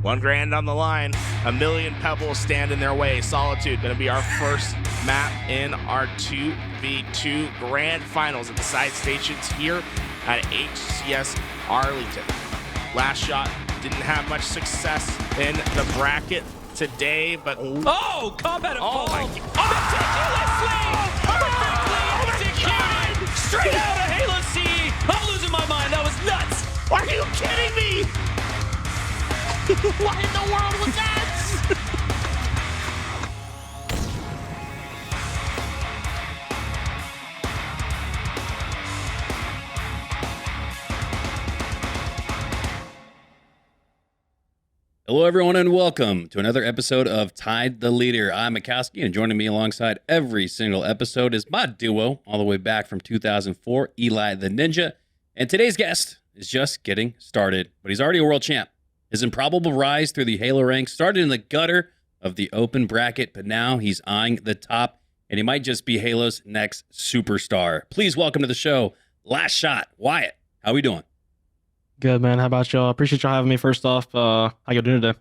$1,000 on the line. A million pebbles stand in their way. Solitude going to be our first map in our 2v2 grand finals at the side stations here at HCS Arlington. Last shot didn't have much success in the bracket today, but combat oh my God. Meticulously executed, straight out of Halo C. I'm losing my mind. That was nuts. Are you kidding me? What in the world was that? Hello, everyone, and welcome to another episode of Tied the Leader. I'm Makowski, and joining me alongside every single episode is my duo, all the way back from 2004, Eli the Ninja. And today's guest is just getting started, but he's already a world champ. His improbable rise through the Halo ranks started in the gutter of the open bracket, but now he's eyeing the top, and he might just be Halo's next superstar. Please welcome to the show, Last Shot, Wyatt. How we doing? Good, man. How about y'all? Appreciate y'all having me first off. How you doing today?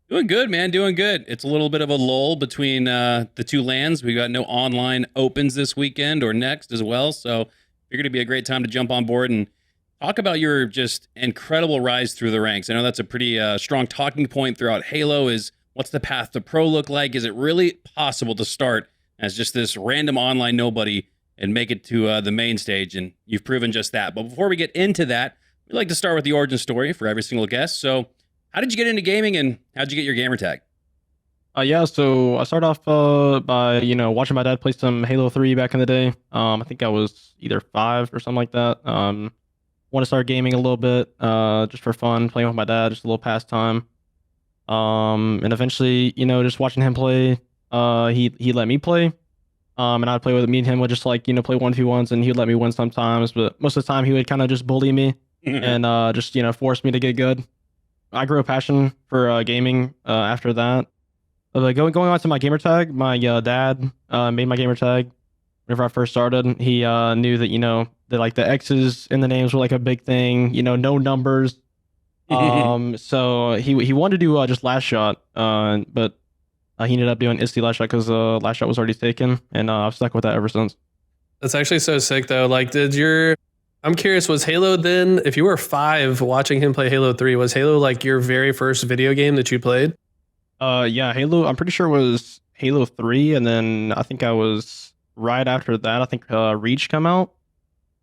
Doing good, man. Doing good. It's a little bit of a lull between the two lands. We got no online opens this weekend or next as well, so figured it'd be a great time to jump on board and talk about your just incredible rise through the ranks. I know that's a pretty strong talking point throughout Halo is what's the path to pro look like? Is it really possible to start as just this random online nobody and make it to the main stage? And you've proven just that. But before we get into that, we like to start with the origin story for every single guest. So how did you get into gaming and how'd you get your gamer tag? So I started off by, watching my dad play some Halo 3 back in the day. I think I was either 5 or something like that. Want to start gaming a little bit, just for fun, playing with my dad, just a little pastime. And eventually, just watching him play, he let me play. And I'd play with me and him would just play 1v1s, and he would let me win sometimes, but most of the time he would kind of just bully me and just force me to get good. I grew a passion for gaming after that. But going on to my gamer tag, my dad made my gamer tag whenever I first started. He knew that that like the X's in the names were like a big thing, no numbers. So he wanted to do just Last Shot, but he ended up doing Isti Last Shot because Last Shot was already taken, and I've stuck with that ever since. That's actually so sick though. Like, I'm curious, was Halo then, if you were 5 watching him play Halo 3, was Halo like your very first video game that you played? Yeah, Halo, I'm pretty sure it was Halo 3, and then I think I was right after that, I think Reach come out.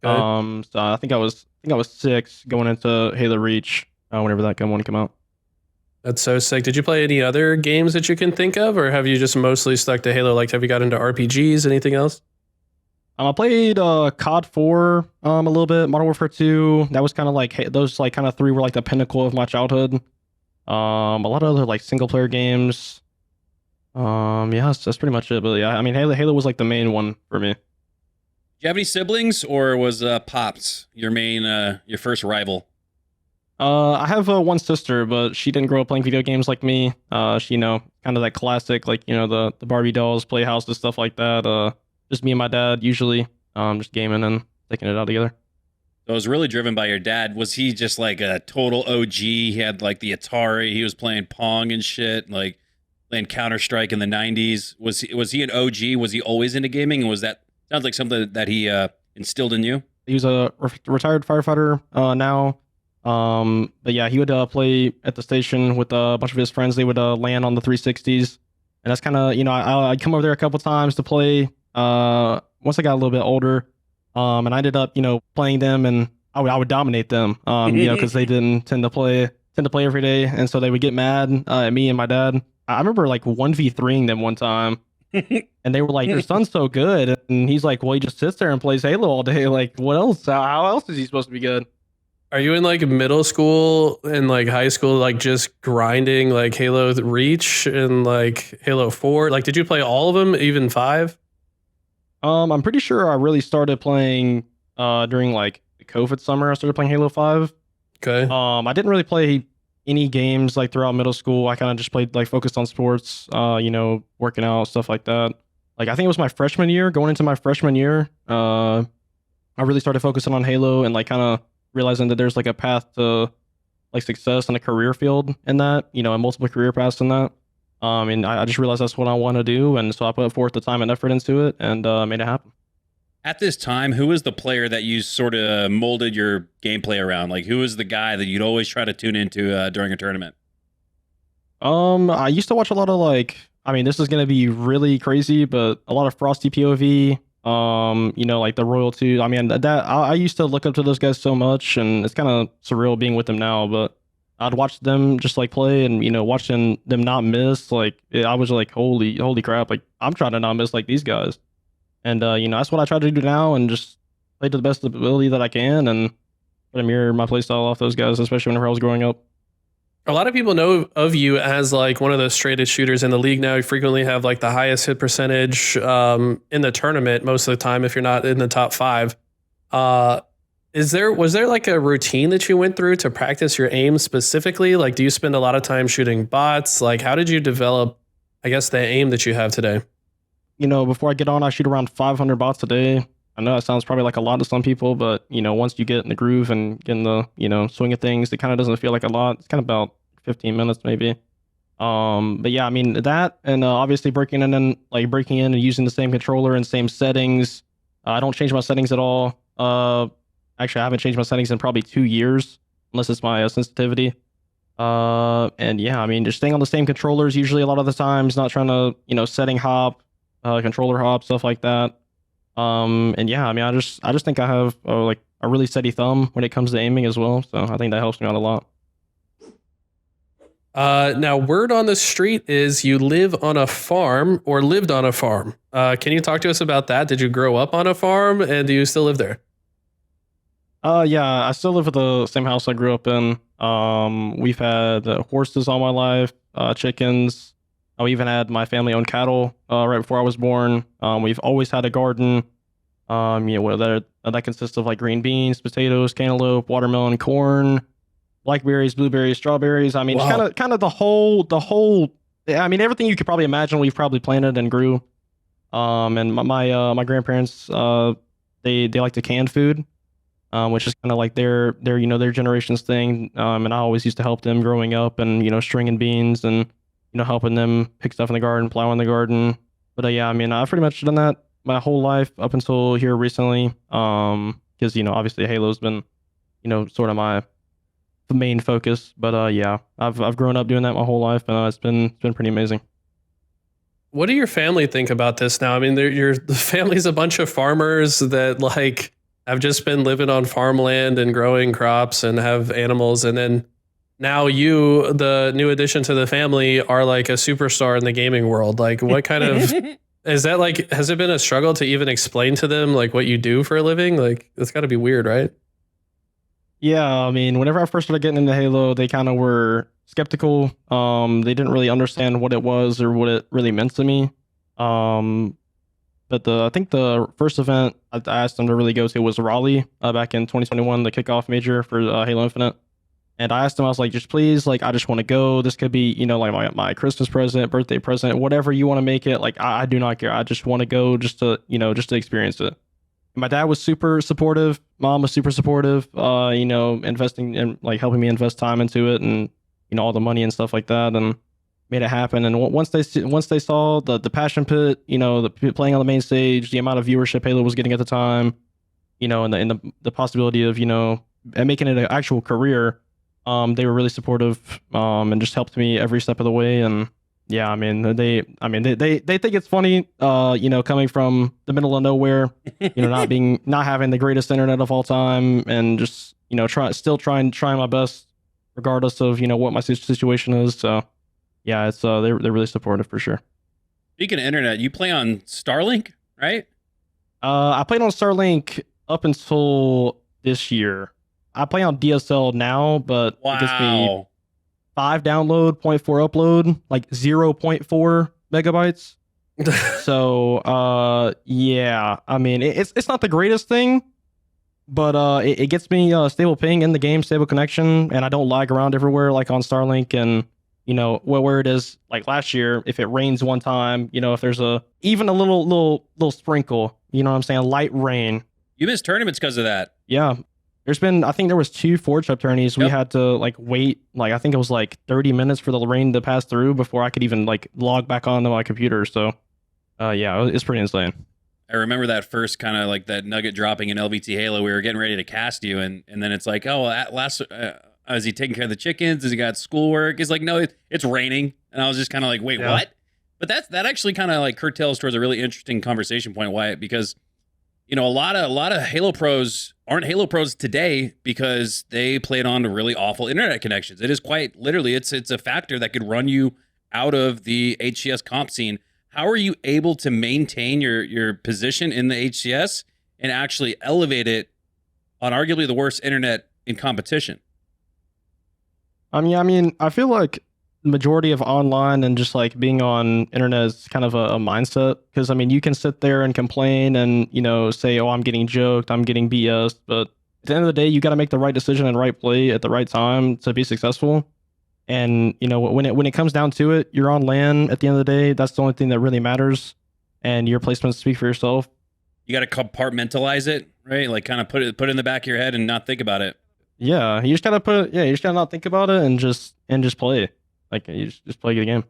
Okay. So I think I was 6 going into Halo Reach whenever that one came out. That's so sick. Did you play any other games that you can think of, or have you just mostly stuck to Halo? Like, have you got into RPGs, anything else? I played COD 4 a little bit, Modern Warfare 2. That was kind of like those kind of 3 were like the pinnacle of my childhood. A lot of other like single player games. Yeah, that's pretty much it. But yeah, I mean, Halo was like the main one for me. Do you have any siblings, or was Pops your main, your first rival? I have one sister, but she didn't grow up playing video games like me. She, kind of that classic, like, the Barbie dolls, Playhouses, stuff like that. Just me and my dad, usually, just gaming and taking it out together. So it was really driven by your dad. Was he just like a total OG? He had like the Atari. He was playing Pong and shit, like playing Counter-Strike in the 90s. Was he an OG? Was he always into gaming? And was that, sounds like something that he instilled in you? He was a retired firefighter now. But yeah, he would play at the station with a bunch of his friends. They would land on the 360s. And that's kind of, I'd come over there a couple times to play once I got a little bit older. And I ended up, playing them, and I would dominate them, because they didn't tend to play every day. And so they would get mad at me and my dad. I remember like 1v3ing them one time. And they were like, your son's so good. And he's like, well, he just sits there and plays Halo all day. Like, what else? How else is he supposed to be good? Are you in like middle school and like high school, like just grinding like Halo Reach and like Halo 4? Like, did you play all of them, even 5? I'm pretty sure I really started playing during like the COVID summer. I started playing Halo 5. Okay. I didn't really play any games like throughout middle school. I kind of just played like focused on sports, working out, stuff like that. Like, I think it was my freshman year, going into my freshman year. I really started focusing on Halo and like kind of realizing that there's like a path to like success in a career field in that, you know, and multiple career paths in that. And I just realized that's what I want to do, and so I put forth the time and effort into it, and made it happen. At this time, who was the player that you sort of molded your gameplay around? Like, who was the guy that you'd always try to tune into during a tournament? I used to watch a lot of like, I mean, this is gonna be really crazy, but a lot of Frosty POV. You know, like the Royalty. I mean, I used to look up to those guys so much, and it's kind of surreal being with them now. But I'd watch them just like play, and you know, watching them not miss. Like I was like, holy crap! Like I'm trying to not miss like these guys, and you know, that's what I try to do now, and just play to the best ability that I can, and try to mirror my playstyle off those guys, especially whenever I was growing up. A lot of people know of you as like one of the straightest shooters in the league now. You frequently have like the highest hit percentage in the tournament most of the time if you're not in the top 5. Was there like a routine that you went through to practice your aim specifically? Like, do you spend a lot of time shooting bots? Like, how did you develop, I guess, the aim that you have today? You know, before I get on, I shoot around 500 bots a day. I know that sounds probably like a lot to some people, but you know, once you get in the groove and get in the, you know, swing of things, it kind of doesn't feel like a lot. It's kind of about 15 minutes maybe. But yeah, I mean that, and obviously breaking in and using the same controller and same settings. I don't change my settings at all. Actually, I haven't changed my settings in probably 2 years, unless it's my sensitivity. And yeah, I mean, just staying on the same controllers usually a lot of the times, not trying to, you know, setting hop, controller hop, stuff like that. And yeah, I mean, I just think I have like a really steady thumb when it comes to aiming as well. So I think that helps me out a lot. Now, word on the street is you live on a farm or lived on a farm. Can you talk to us about that? Did you grow up on a farm, and do you still live there? Yeah, I still live at the same house I grew up in. We've had horses all my life, chickens. We even had my family owned cattle right before I was born. We've always had a garden. You know, that consists of like green beans, potatoes, cantaloupe, watermelon, corn, blackberries, blueberries, strawberries. I mean, Wow. kind of the whole. I mean, everything you could probably imagine, we've probably planted and grew. And my grandparents, they like to can food, which is kind of like their you know, their generation's thing. And I always used to help them growing up, and you know, stringing beans and you know, helping them pick stuff in the garden, plow in the garden. But yeah, I mean, I've pretty much done that my whole life up until here recently. Because you know, obviously Halo's been, you know, sort of my main focus. But yeah, I've grown up doing that my whole life, and it's been pretty amazing. What do your family think about this now? I mean, the family's a bunch of farmers that like have just been living on farmland and growing crops and have animals, and then now you, the new addition to the family, are like a superstar in the gaming world. Like, what kind of is that like? Has it been a struggle to even explain to them like what you do for a living? Like, it's got to be weird, right? Yeah, I mean, whenever I first started getting into Halo, they kind of were skeptical. They didn't really understand what it was or what it really meant to me. But I think the first event I asked them to really go to was Raleigh back in 2021, the kickoff major for Halo Infinite. And I asked them, I was like, just please, like, I just want to go. This could be, you know, like my Christmas present, birthday present, whatever you want to make it. Like, I do not care. I just want to go just to, you know, just to experience it. My dad was super supportive. Mom was super supportive, you know, investing and like helping me invest time into it, and, you know, all the money and stuff like that, and made it happen. And once they saw the passion pit, you know, the playing on the main stage, the amount of viewership Halo was getting at the time, you know, and the possibility of, you know, and making it an actual career, they were really supportive, and just helped me every step of the way. And yeah, I mean, they think it's funny, you know, coming from the middle of nowhere, you know, not having the greatest internet of all time, and just, you know, trying my best regardless of, you know, what my situation is. So yeah, it's they're really supportive for sure. Speaking of internet, you play on Starlink, right? I played on Starlink up until this year. I play on DSL now, but it gives me 5 download, 0.4 upload, like 0.4 megabytes. So yeah, I mean, it's not the greatest thing, but it gets me stable ping in the game, stable connection, and I don't lag around everywhere like on Starlink. And you know, where it is like last year, if it rains one time, you know, if there's even a little sprinkle, you know what I'm saying, light rain. You missed tournaments because of that. Yeah. I think there was 2 Forge Up tourneys. We had to like wait, like I think it was like 30 minutes for the rain to pass through before I could even like log back onto my computer. So, yeah, it's pretty insane. I remember that first kind of like that nugget dropping in LVT Halo. We were getting ready to cast you, and then it's like, oh, at last, is he taking care of the chickens? Has he got schoolwork? It's like, no, it's raining, and I was just kind of like, wait, what? But that actually kind of like curtails towards a really interesting conversation point, Wyatt, because you know a lot of Halo pros aren't Halo pros today because they played on really awful internet connections. It is quite literally, it's a factor that could run you out of the HCS comp scene. How are you able to maintain your position in the HCS and actually elevate it on arguably the worst internet in competition? I mean, I feel like the majority of online and just like being on internet is kind of a mindset. Because I mean, you can sit there and complain and say, "Oh, I'm getting joked, I'm getting BS," but at the end of the day, you got to make the right decision and right play at the right time to be successful. And when it comes down to it, you're on LAN at the end of the day. That's the only thing that really matters, and your placements speak for yourself. You got to compartmentalize it, right? Like kind of put it in the back of your head and not think about it. Yeah, you just gotta not think about it and just play. Like you just play the game.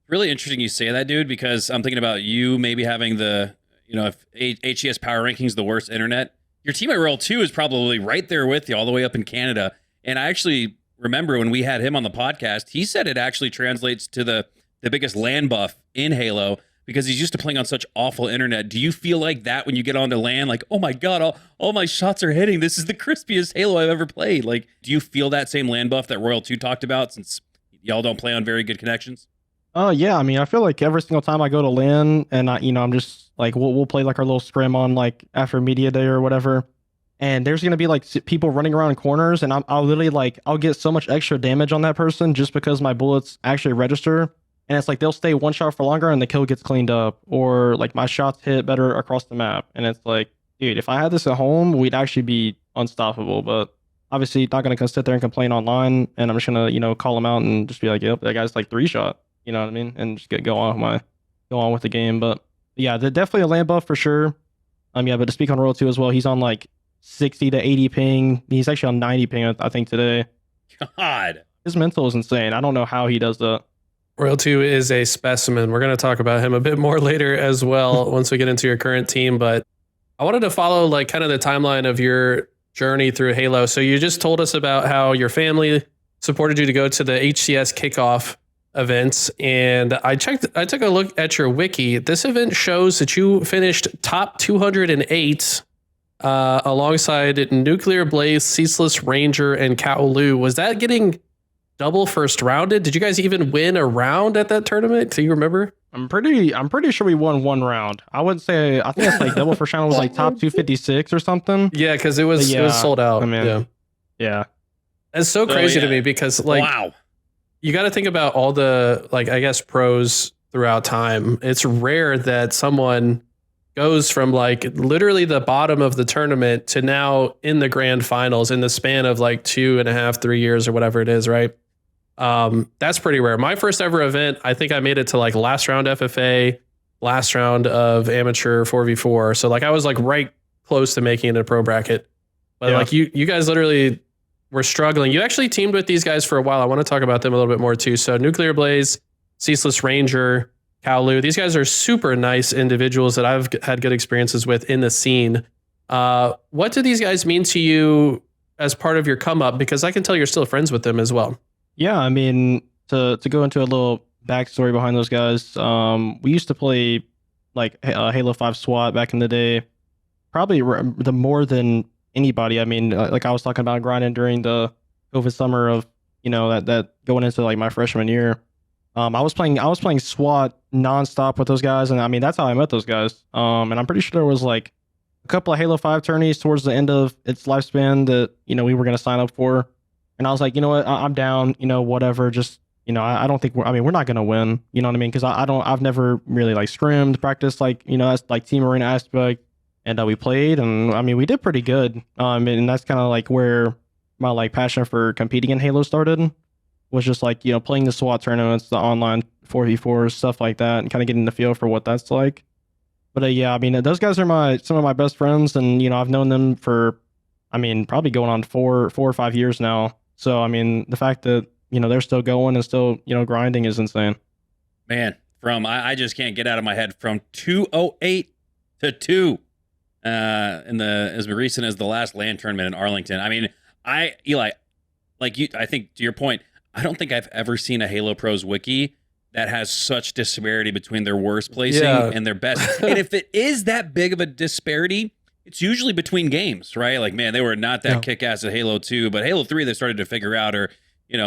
Really interesting you say that, dude, because I'm thinking about you maybe having the if HCS Power Rankings the worst internet, your team at Royal 2 is probably right there with you all the way up in Canada. And I actually remember when we had him on the podcast, he said it actually translates to the biggest LAN buff in Halo because he's used to playing on such awful internet. Do you feel like that when you get onto LAN? Like, oh my God, all my shots are hitting. This is the crispiest Halo I've ever played. Like, do you feel that same LAN buff that Royal 2 talked about since y'all don't play on very good connections? Oh yeah, I mean, I feel like every single time I go to LAN and I'm just like, we'll play like our little scrim on like after media day or whatever. And there's going to be like people running around corners and I'll literally like, I'll get so much extra damage on that person just because my bullets actually register. And it's like, they'll stay one shot for longer and the kill gets cleaned up, or like my shots hit better across the map. And it's like, dude, if I had this at home, we'd actually be unstoppable. But obviously not going to sit there and complain online. And I'm just going to, call him out and just be like, yep, that guy's like 3-shot, you know what I mean? And just go on with the game. But yeah, definitely a LAN buff for sure. Yeah, but to speak on Royal 2 as well, he's on like 60 to 80 ping. He's actually on 90 ping, I think, today. God. His mental is insane. I don't know how he does that. Royal 2 is a specimen. We're going to talk about him a bit more later as well once we get into your current team. But I wanted to follow like kind of the timeline of your journey through Halo. So you just told us about how your family supported you to go to the HCS Kickoff events. And I took a look at your wiki. This event shows that you finished top 208 alongside Nuclear Blaze, Ceaseless Ranger, and Cykul. Was that getting double first rounded? Did you guys even win a round at that tournament? Do you remember? I'm pretty sure we won one round. I wouldn't say. I think it's like double first round was like top 256 or something. Yeah, because it was sold out. I mean, yeah. It's so crazy to me because like, wow, you got to think about all the like I guess pros throughout time. It's rare that someone goes from like literally the bottom of the tournament to now in the grand finals in the span of like 2.5, 3 years or whatever it is, right? That's pretty rare. My first ever event, I think I made it to like last round FFA, last round of amateur 4v4. So like I was like right close to making it a pro bracket. But like you guys literally were struggling. You actually teamed with these guys for a while. I want to talk about them a little bit more too. So Nuclear Blaze, Ceaseless Ranger, Cykul. These guys are super nice individuals that I've had good experiences with in the scene. What do these guys mean to you as part of your come up? Because I can tell you're still friends with them as well. Yeah, I mean, to go into a little backstory behind those guys, we used to play like Halo 5 SWAT back in the day, probably the more than anybody. I mean, like I was talking about grinding during the COVID summer of, that going into like my freshman year. I was playing SWAT nonstop with those guys, and I mean that's how I met those guys. And I'm pretty sure there was like a couple of Halo 5 tourneys towards the end of its lifespan that we were gonna sign up for, and I was like, you know what, I'm down, whatever. Just I don't think we're not gonna win, you know what I mean? Because I've never really like scrimmed, practiced like that's like team arena aspect, and we played, and I mean we did pretty good. And that's kind of like where my like passion for competing in Halo started. Was just like, playing the SWAT tournaments, the online 4v4s, stuff like that, and kind of getting the feel for what that's like. But yeah, I mean, those guys are some of my best friends, and I've known them for, I mean, probably going on 4 or 5 years now. So, I mean, the fact that, they're still going and still, grinding is insane. Man, I just can't get out of my head from 208 to 2 as recent as the last LAN tournament in Arlington. I mean, Eli, like you, I think to your point, I don't think I've ever seen a Halo Pros wiki that has such disparity between their worst placing and their best. And if it is that big of a disparity, it's usually between games, right? Like, man, they were not that kick-ass at Halo 2, but Halo 3 they started to figure out, or,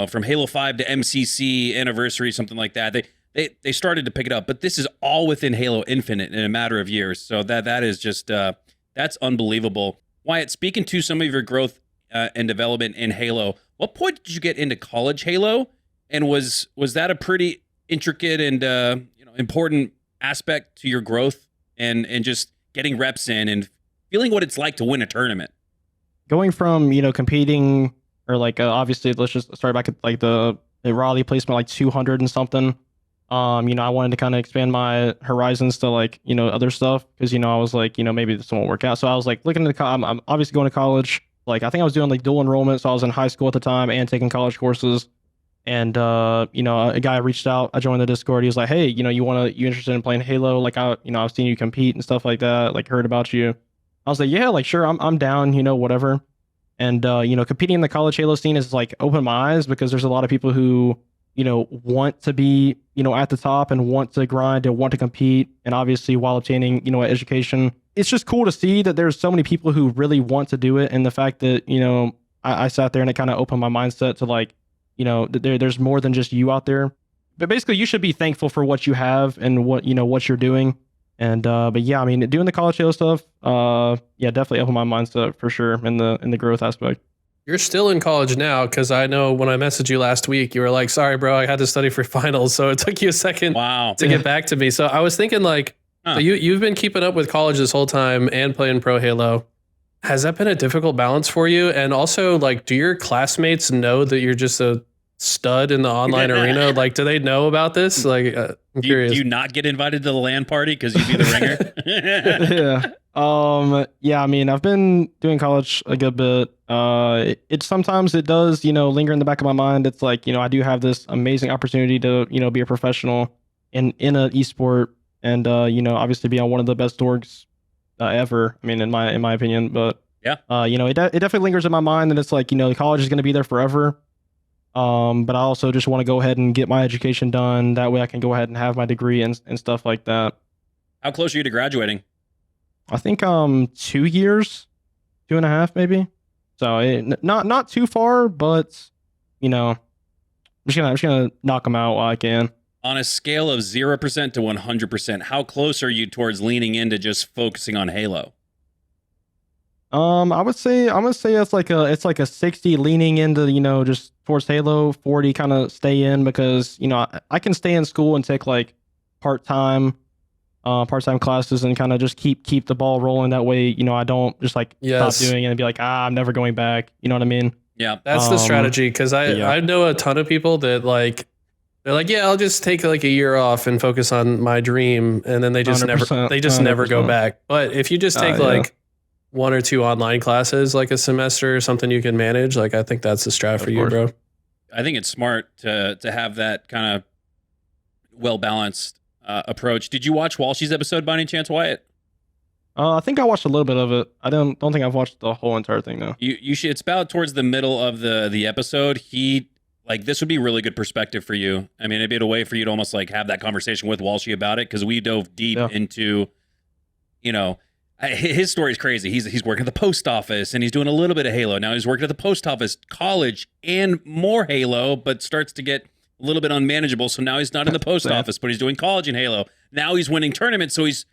from Halo 5 to MCC Anniversary, something like that. They started to pick it up, but this is all within Halo Infinite in a matter of years. So that is just, that's unbelievable. Wyatt, speaking to some of your growth and development in Halo, what point did you get into college Halo? And was that a pretty intricate and important aspect to your growth and just getting reps in and feeling what it's like to win a tournament? Going from, competing, or like, obviously, let's just start back at like the Raleigh placement, like 200 and something. I wanted to kind of expand my horizons to like, other stuff. Cause, I was like, maybe this won't work out. So I was like looking at I'm obviously going to college. Like, I think I was doing like dual enrollment. So I was in high school at the time and taking college courses. And, a guy reached out, I joined the Discord. He was like, hey, you interested in playing Halo? Like, I've seen you compete and stuff like that. Like, heard about you. I was like, yeah, like, sure, I'm down, whatever. And, competing in the college Halo scene is like opened my eyes because there's a lot of people who, want to be, at the top and want to grind and want to compete. And obviously while obtaining, an education, it's just cool to see that there's so many people who really want to do it. And the fact that, I sat there and it kind of opened my mindset to like, there's more than just you out there. But basically you should be thankful for what you have and what you're doing. And, but yeah, I mean, doing the college Halo stuff, definitely opened my mindset for sure in the growth aspect. You're still in college now, because I know when I messaged you last week, you were like, sorry, bro, I had to study for finals. So it took you a second to get back to me. So I was thinking like, so you've been keeping up with college this whole time and playing pro Halo. Has that been a difficult balance for you? And also, like, do your classmates know that you're just a stud in the online arena? Like, do they know about this? Like, I'm curious. Do you not get invited to the LAN party because you'd be the ringer? Yeah, I mean, I've been doing college a good bit. It sometimes it does, linger in the back of my mind. It's like, I do have this amazing opportunity to, be a professional in an esport and, obviously be on one of the best orgs ever. I mean, in my opinion, but yeah, it definitely lingers in my mind, and it's like, the college is going to be there forever. But I also just want to go ahead and get my education done. That way I can go ahead and have my degree and stuff like that. How close are you to graduating? I think 2 years, 2.5 maybe. So not too far, but I'm just gonna knock them out while I can. On a scale of 0% to 100%, how close are you towards leaning into just focusing on Halo? I'm gonna say it's like a 60 leaning into, just towards Halo, 40 kind of stay in, because, I can stay in school and take like part-time classes and kind of just keep the ball rolling. That way, I don't just like stop doing it and be like, I'm never going back. You know what I mean? Yeah. That's the strategy. Cause I know a ton of people that like, they're like, yeah, I'll just take like a year off and focus on my dream. And then they just never go back. But if you just take like 1 or 2 online classes, like a semester or something you can manage, like, I think that's the strat for you, bro. I think it's smart to have that kind of well-balanced approach. Did you watch Walshy's episode by any chance, Wyatt? I think I watched a little bit of it. I don't think I've watched the whole entire thing though. You should. It's about towards the middle of the episode. This would be really good perspective for you. I mean, it'd be a way for you to almost like have that conversation with Walshy about it, because we dove deep into, his story is crazy. He's working at the post office and he's doing a little bit of Halo. Now he's working at the post office, college, and more Halo, but starts to get a little bit unmanageable. So now he's not in the post office, but he's doing college and Halo. Now he's winning tournaments, so he's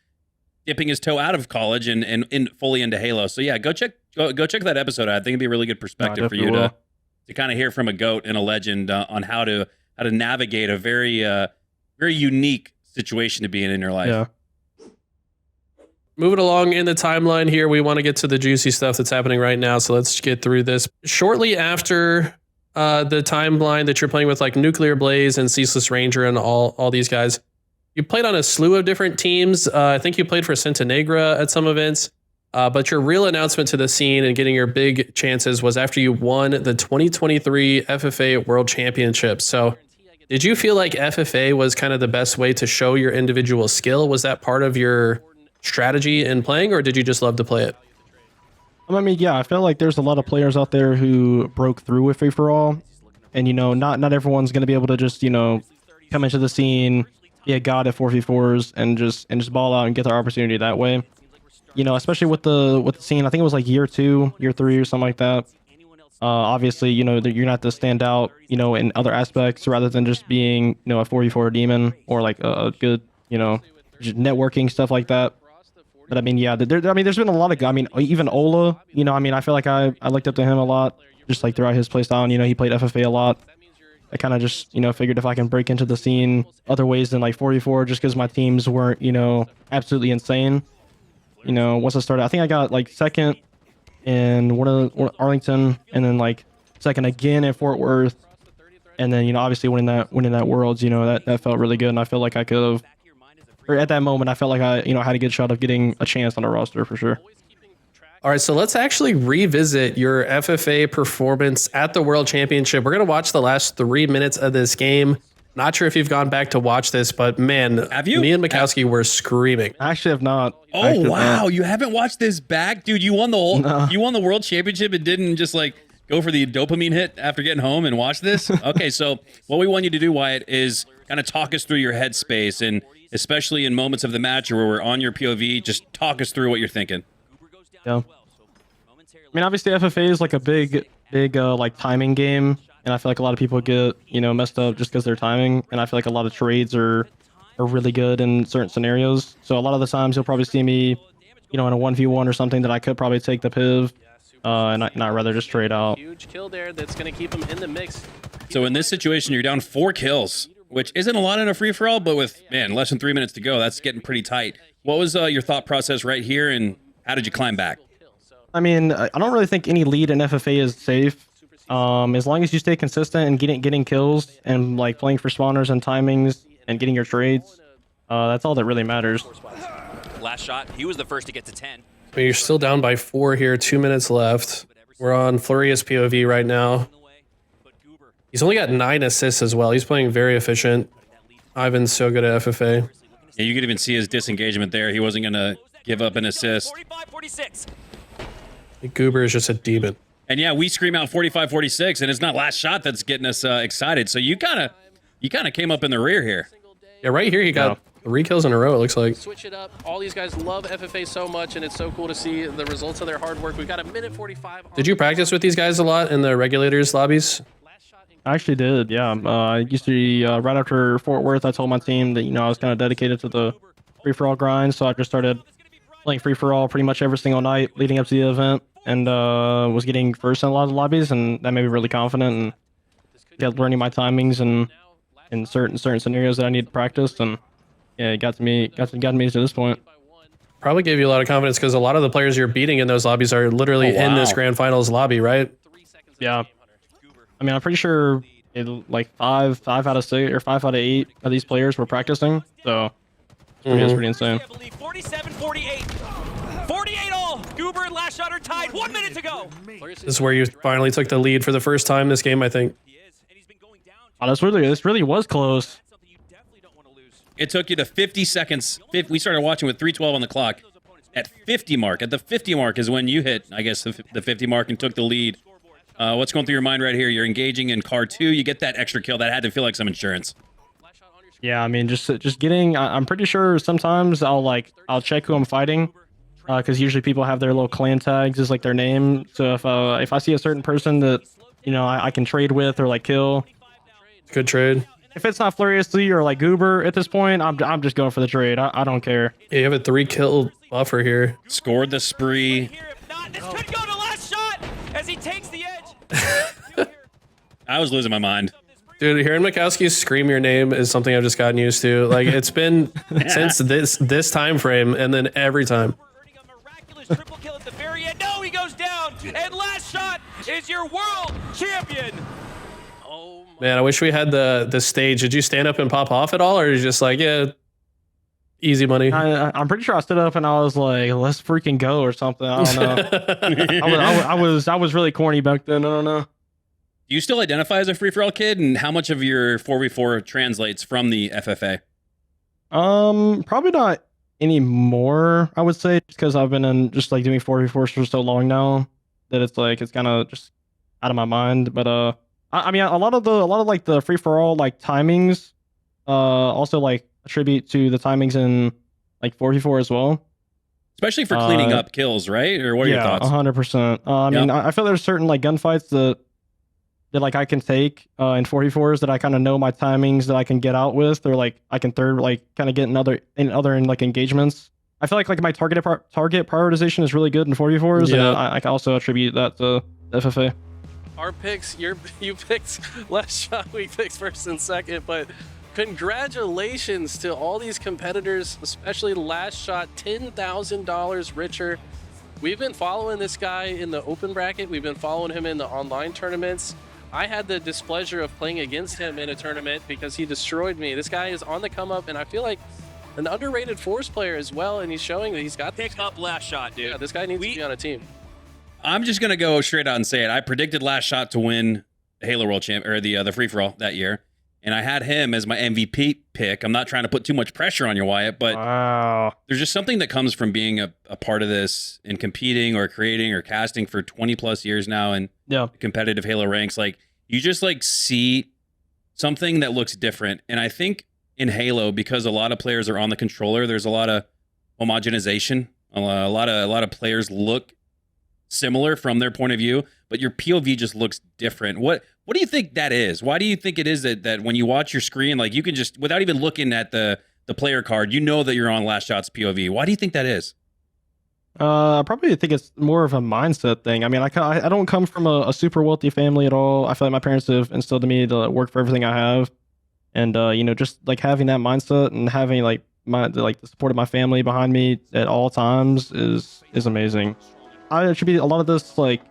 dipping his toe out of college and fully into Halo. So yeah, go check that episode out. I think it'd be a really good perspective for you to kind of hear from a GOAT and a legend on how to navigate a very very unique situation to be in your life. Yeah. Moving along in the timeline here, we want to get to the juicy stuff that's happening right now. So let's get through this. Shortly after the timeline that you're playing with, like Nuclear Blaze and Ceaseless Ranger and all these guys, you played on a slew of different teams. I think you played for Centenegra at some events. But your real announcement to the scene and getting your big chances was after you won the 2023 FFA World Championship. So did you feel like FFA was kind of the best way to show your individual skill? Was that part of your strategy in playing, or did you just love to play it? I mean, yeah, I feel like there's a lot of players out there who broke through with free-for-all. And, not everyone's going to be able to just, come into the scene, be a god at 4v4s and just ball out and get their opportunity that way. Especially with the scene, I think it was like year 2, year 3 or something like that. Obviously, you're going to have to stand out, in other aspects rather than just being, a 4v4 demon or like a good, just networking, stuff like that. But I mean, yeah, there's been a lot of, even Ola, I feel like I looked up to him a lot, just like throughout his playstyle. He played FFA a lot. I kind of just, figured if I can break into the scene other ways than like 4v4, just because my teams weren't, absolutely insane. Once I started, I think I got like second in one of Arlington, and then like second again in Fort Worth, and then obviously winning that Worlds, that felt really good, and I feel like I could have. Or at that moment, I felt like I, had a good shot of getting a chance on a roster for sure. All right, so let's actually revisit your FFA performance at the World Championship. We're going to watch the last 3 minutes of this game. Not sure if you've gone back to watch this, but man, have you? Me and Makowski were screaming. I actually have not. Oh, wow. You haven't watched this back? Dude, you won you won the World Championship and didn't just like go for the dopamine hit after getting home and watch this? Okay, so what we want you to do, Wyatt, is kind of talk us through your headspace, and especially in moments of the match where we're on your POV, just talk us through what you're thinking. Yeah. I mean, obviously FFA is like a big like timing game, and I feel like a lot of people get, messed up just because they're timing, and I feel like a lot of trades are really good in certain scenarios. So a lot of the times you'll probably see me, in a 1v1 or something that I could probably take the piv, and I'd rather just trade out. Huge kill there that's going to keep him in the mix. So in this situation, you're down 4 kills, which isn't a lot in a free-for-all, but with, less than 3 minutes to go, that's getting pretty tight. What was your thought process right here, and how did you climb back? I mean, I don't really think any lead in FFA is safe. As long as you stay consistent and getting kills and like playing for spawners and timings and getting your trades, that's all that really matters. Last shot, he was the first to get to 10. But you're still down by 4 here, 2 minutes left. We're on Flurious POV right now. He's only got 9 assists as well. He's playing very efficient. Ivan's so good at FFA. Yeah, you could even see his disengagement there. He wasn't going to give up an assist. 45-46. Goober is just a demon. And yeah, we scream out 45-46, and it's not last shot that's getting us excited. So you kind of came up in the rear here. Yeah, right here he got 3 kills in a row, it looks like. Switch it up. All these guys love FFA so much, and it's so cool to see the results of their hard work. We've got a minute 45. Did you practice with these guys a lot in the regulators lobbies? I actually did, yeah. I used to be, right after Fort Worth, I told my team that, I was kind of dedicated to the free-for-all grind, so I just started playing free-for-all pretty much every single night leading up to the event, and was getting first in a lot of the lobbies, and that made me really confident, and kept learning my timings and in certain scenarios that I need to practice, and yeah, it got me to this point. Probably gave you a lot of confidence because a lot of the players you're beating in those lobbies are literally in this grand finals lobby, right? Yeah. I mean, I'm pretty sure like 5 out of 6 or 5 out of 8 of these players were practicing, so it's pretty insane. 47-48. 48 all. Goober and Last Shot are tied. 1 minute to go. This is where you finally took the lead for the first time this game, I think. Oh, this really was close. It took you to 50 seconds. We started watching with 3:12 on the clock. At the 50 mark is when you hit, I guess, the 50 mark and took the lead. What's going through your mind right here? You're engaging in car 2. You get that extra kill. That had to feel like some insurance. Yeah, I mean, just getting. I'm pretty sure sometimes I'll check who I'm fighting, because usually people have their little clan tags as like their name. So if I see a certain person that I can trade with or like kill, good trade. If it's not Fluriously or like Goober at this point, I'm just going for the trade. I don't care. Yeah, you have a 3-kill buffer here. Scored the spree. This could go to Last Shot as he takes the edge. I was losing my mind. Dude, hearing Makowski scream your name is something I've just gotten used to. Like, it's been since this time frame, and then every time. A miraculous triple kill at the very end. No, he goes down, and Last Shot is your world champion. Man, I wish we had the stage. Did you stand up and pop off at all, or are you just like, yeah? Easy money. I'm pretty sure I stood up and I was like, "Let's freaking go" or something. I don't know. I was really corny back then. I don't know. Do you still identify as a free-for-all kid, and how much of your 4v4 translates from the FFA? Probably not anymore. I would say, just because I've been in just like doing 4v4 for so long now that it's like it's kind of just out of my mind. But I mean, a lot of like the free-for-all like timings, also like attribute to the timings in like 4v4 as well. Especially for cleaning up kills, right? Or what are your thoughts? 100%. I mean, I feel there's certain like gunfights that like I can take in 4v4s that I kind of know my timings that I can get out with, or like I can kind of get in other like engagements. I feel like my target prioritization is really good in 4v4s, and I can also attribute that to FFA. Our picks, you picked last shot, we picked first and second, but congratulations to all these competitors, especially last shot, $10,000 richer. We've been following this guy in the open bracket. We've been following him in the online tournaments. I had the displeasure of playing against him in a tournament because he destroyed me. This guy is on the come up, and I feel like an underrated Force player as well, and he's showing that he's got Pick up last shot, dude. Yeah, this guy needs to be on a team. I'm just gonna go straight out and say it. I predicted last shot to win the Halo World Champ or the free for all that year, and I had him as my MVP pick. I'm not trying to put too much pressure on you, Wyatt, but there's just something that comes from being a part of this and competing or creating or casting for 20 plus years now and competitive Halo ranks. Like, you just like see something that looks different. And I think in Halo, because a lot of players are on the controller, there's a lot of homogenization. A lot of players look similar from their point of view, but your POV just looks different. What do you think that is? Why do you think it is that when you watch your screen, like you can just, without even looking at the player card, you know that you're on last shot's POV? Why do you think that is? I probably think it's more of a mindset thing. I mean, I don't come from a super wealthy family at all. I feel like my parents have instilled in me to work for everything I have, and just like having that mindset and having like the support of my family behind me at all times is amazing. I attribute a lot of this like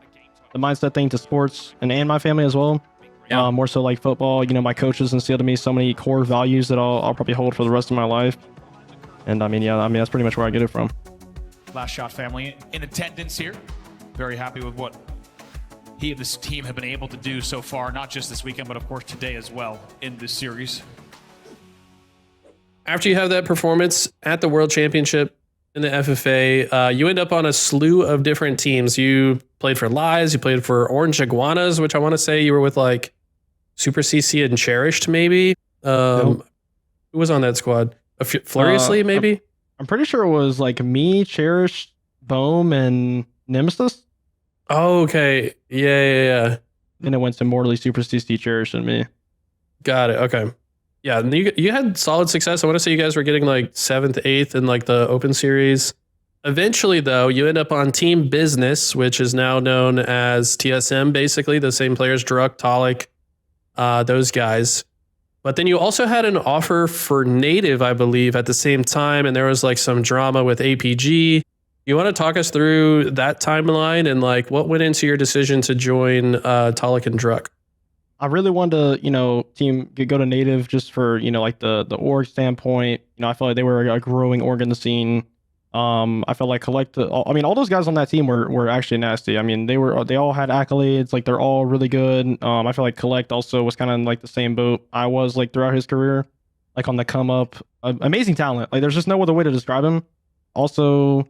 the mindset thing to sports and my family as well. Yeah. More so like football. My coaches instilled in me so many core values that I'll probably hold for the rest of my life. And I mean that's pretty much where I get it from. Last Shot family in attendance here. Very happy with what he and this team have been able to do so far, not just this weekend, but of course today as well in this series. After you have that performance at the World Championship in the FFA, you end up on a slew of different teams. You played for Lies, you played for Orange Iguanas, which I want to say you were with like Super CC and Cherished maybe. Who was on that squad? Furiously maybe? I'm pretty sure it was like me, Cherish, Bohm, and Nemesis. Oh, okay. Yeah. Then it went to Mortally, Super CC, Cherish, and me. Got it. Okay. Yeah, and you had solid success. I want to say you guys were getting like 7th, 8th in like the Open Series. Eventually, though, you end up on Team Business, which is now known as TSM, basically. The same players, Druk, Talik, those guys. But then you also had an offer for Native, I believe, at the same time, and there was like some drama with APG. You want to talk us through that timeline and like what went into your decision to join Talik and Druk? I really wanted to, go to Native just for, like the org standpoint. I felt like they were a growing org in the scene. I felt like all those guys on that team were actually nasty. I mean, they all had accolades. Like, they're all really good. I feel like Collect also was kind of in like the same boat I was like throughout his career, like on the come up. Amazing talent. Like, there's just no other way to describe him. Also,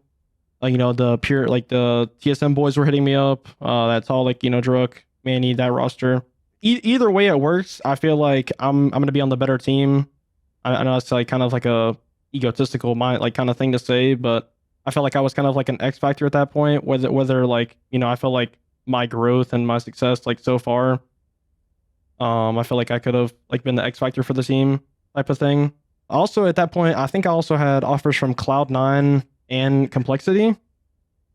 the TSM boys were hitting me up. That's all like, Druk, Manny, that roster. Either way it works, I feel like I'm going to be on the better team. I know it's like kind of like a egotistical mind like kind of thing to say, but I felt like I was kind of like an X factor at that point, whether like I felt like my growth and my success like so far, I feel like I could have like been the X factor for the team type of thing. Also at that point, I think I also had offers from Cloud9 and Complexity,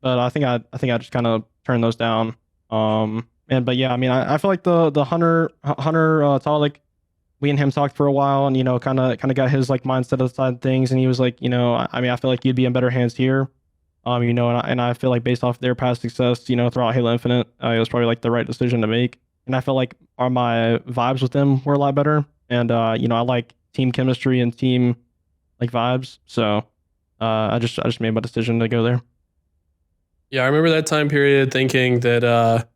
but I think I just kind of turned those down. But yeah, I mean, I feel like the Hunter Talik, we and him talked for a while, and kind of got his like mindset aside of things, and he was like, I mean, I feel like you'd be in better hands here, and I feel like based off their past success, throughout Halo Infinite, it was probably like the right decision to make, and I felt like my vibes with them were a lot better, and I like team chemistry and team like vibes. So I just made my decision to go there. Yeah, I remember that time period thinking that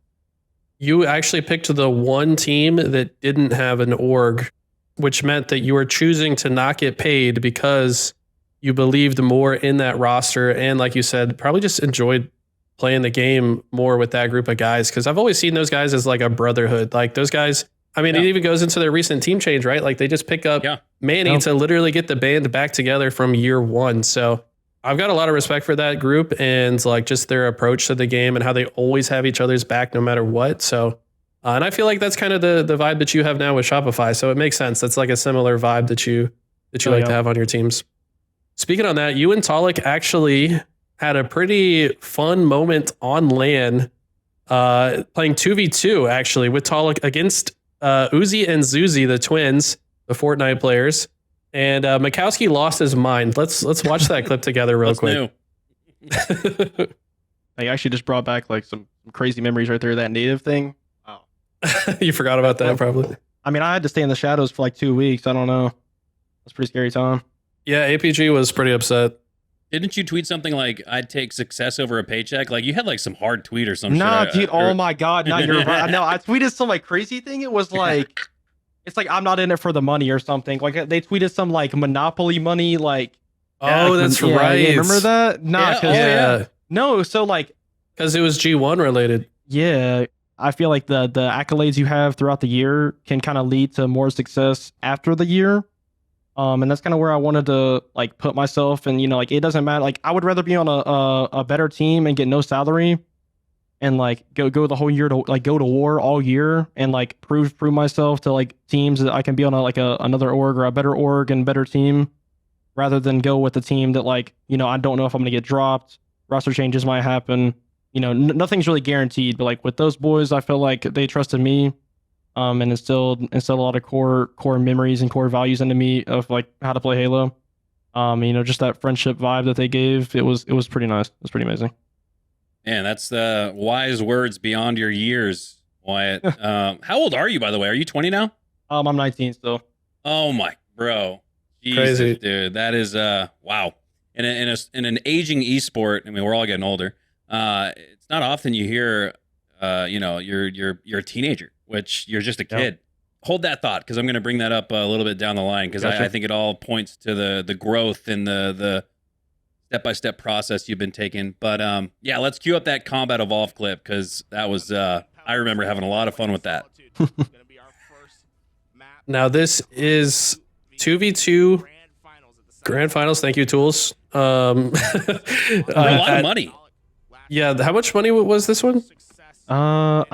you actually picked the one team that didn't have an org, which meant that you were choosing to not get paid because you believed more in that roster. And like you said, probably just enjoyed playing the game more with that group of guys. Cause I've always seen those guys as like a brotherhood. Like those guys, I mean, it even goes into their recent team change, right? Like they just pick up Manny to literally get the band back together from year one. So I've got a lot of respect for that group and like just their approach to the game and how they always have each other's back no matter what. So, and I feel like that's kind of the vibe that you have now with Shopify. So it makes sense. That's like a similar vibe that you like to have on your teams. Speaking on that, you and Talik actually had a pretty fun moment on LAN playing 2v2 actually with Talik against Uzi and Zuzi, the twins, the Fortnite players. And Makowski lost his mind. Let's watch that clip together real quick. I actually just brought back like some crazy memories right there. That native thing. Wow. You forgot about that probably. I mean, I had to stay in the shadows for like 2 weeks. I don't know. It's a pretty scary time. Yeah, APG was pretty upset. Didn't you tweet something like, I'd take success over a paycheck? Like, you had like some hard tweet or some nah, shit. Dude, oh my God. Nah, you're right. No, I tweeted some like crazy thing. It was like, it's like, I'm not in it for the money or something. Like they tweeted some like Monopoly money, like. Oh, that's right. Yeah, remember that? Nah, yeah. No, so like. Because it was G1 related. Yeah. I feel like the accolades you have throughout the year can kind of lead to more success after the year. And that's kind of where I wanted to like put myself, and like it doesn't matter. Like I would rather be on a better team and get no salary, and like go the whole year to like go to war all year and like prove myself to like teams that I can be on another org or a better org and better team, rather than go with the team that like I don't know if I'm gonna get dropped. Roster changes might happen. Nothing's really guaranteed. But like with those boys, I feel like they trusted me. And instilled a lot of core memories and core values into me of like how to play Halo. Just that friendship vibe that they gave. It was pretty nice. It was pretty amazing. Man, that's the wise words beyond your years, Wyatt. How old are you, by the way? Are you 20 now? I'm 19 still. Oh my bro, Jesus, crazy, dude. That is wow. In an aging esport, I mean, we're all getting older. It's not often you hear, you're a teenager, which you're just a kid. Yep. Hold that thought, because I'm going to bring that up a little bit down the line, because I think it all points to the growth and the step-by-step process you've been taking. But yeah, let's cue up that Combat Evolve clip, because that was I remember having a lot of fun with that. Now this is 2v2 Grand Finals. Thank you, Tools. A lot of money. Yeah, how much money was this one? I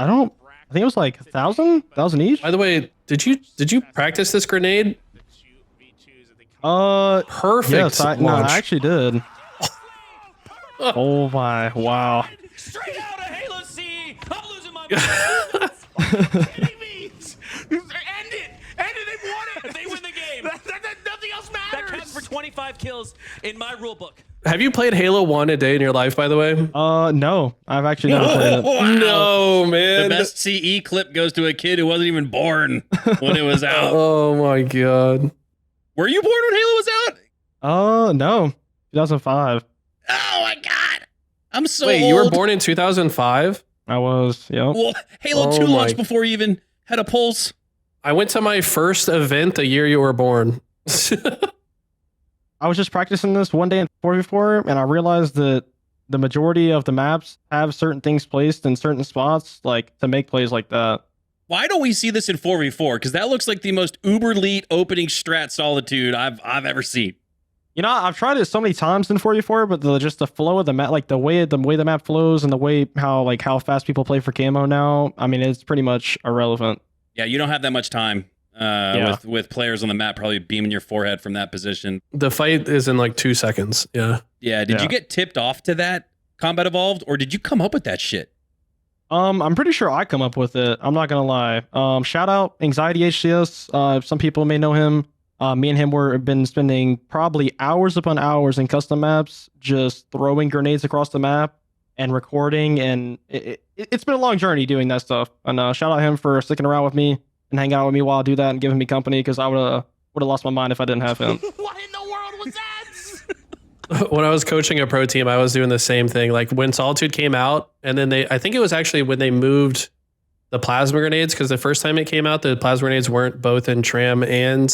think it was like 1,000 each. By the way, did you practice this grenade? Perfect. Yes, I actually did. Oh my, wow. Straight out of Halo C. I'm losing my mind. End it. They won it. They win the game. Nothing else matters. That counts for 25 kills in my rule book. Have you played Halo 1 a day in your life, by the way? No. I've actually never played it. Wow. No, man. The best CE clip goes to a kid who wasn't even born when it was out. Oh my God. Were you born when Halo was out? No. 2005. Oh my God. I'm so Wait, old. you were born in 2005? I was, yeah. Well, Halo 2 launched before you even had a pulse. I went to my first event the year you were born. I was just practicing this one day in 4v4, and I realized that the majority of the maps have certain things placed in certain spots, like to make plays like that. Why don't we see this in 4v4? Because that looks like the most uber elite opening strat solitude I've ever seen. I've tried it so many times in 4v4, but just the flow of the map, like the way the map flows and the way how fast people play for camo now, I mean, it's pretty much irrelevant. Yeah, you don't have that much time. With players on the map probably beaming your forehead from that position. The fight is in like 2 seconds. Yeah. Yeah. Did you get tipped off to that Combat Evolved, or did you come up with that shit? I'm pretty sure I come up with it. I'm not gonna lie. Shout out Anxiety HCS. Some people may know him. Me and him have been spending probably hours upon hours in custom maps, just throwing grenades across the map and recording. And it's been a long journey doing that stuff. And shout out him for sticking around with me and hang out with me while I do that and giving me company, because I would have lost my mind if I didn't have him. What in the world was that? when I was coaching a pro team, I was doing the same thing. Like when Solitude came out, and then I think it was actually when they moved the plasma grenades, because the first time it came out, the plasma grenades weren't both in tram and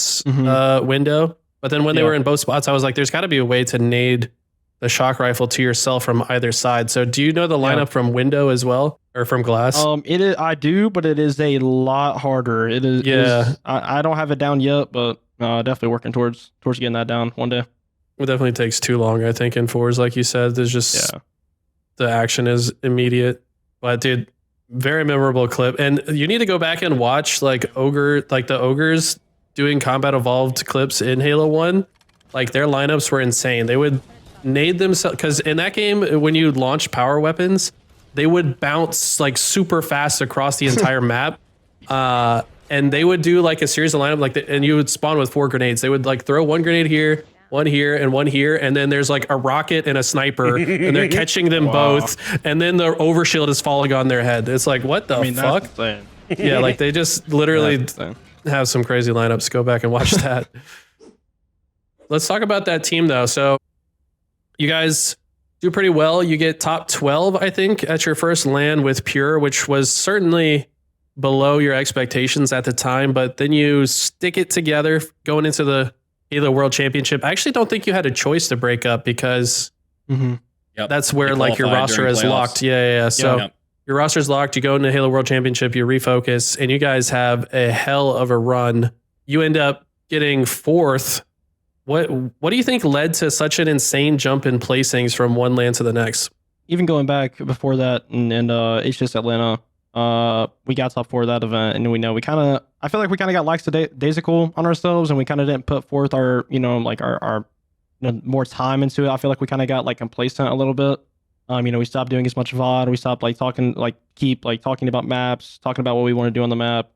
window. But then when they were in both spots, I was like, there's got to be a way to nade the shock rifle to yourself from either side. So do you know the lineup from window as well, or from glass? It is, I do, but it is a lot harder. It is. Yeah. I don't have it down yet, but definitely working towards getting that down one day. It definitely takes too long, I think, in fours, like you said. There's just the action is immediate. But dude, very memorable clip. And you need to go back and watch the ogres doing combat evolved clips in Halo 1. Like their lineups were insane. They would nade themselves, because in that game, when you launch power weapons, they would bounce like super fast across the entire map. And they would do like a series of lineup, and you would spawn with 4 grenades. They would like throw 1 grenade here, 1 here, and 1 here, and then there's like a rocket and a sniper, and they're catching them both, and then the overshield is falling on their head. It's like, what the fuck? That's insane. Yeah, like they just literally have some crazy lineups. Go back and watch that. Let's talk about that team though. So you guys do pretty well. You get top 12, I think, at your first LAN with Pure, which was certainly below your expectations at the time, but then you stick it together going into the Halo World Championship. I actually don't think you had a choice to break up, because that's where like your roster is locked. Yeah. So your roster is locked. You go into Halo World Championship, you refocus, and you guys have a hell of a run. You end up getting 4th. What do you think led to such an insane jump in placings from one LAN to the next? Even going back before that, and HCS Atlanta, we got top 4 of that event, and I feel like we kind of got lackadaisical on ourselves, and we kind of didn't put forth our more time into it. I feel like we kind of got like complacent a little bit. We stopped doing as much VOD. We stopped talking about maps, talking about what we want to do on the map,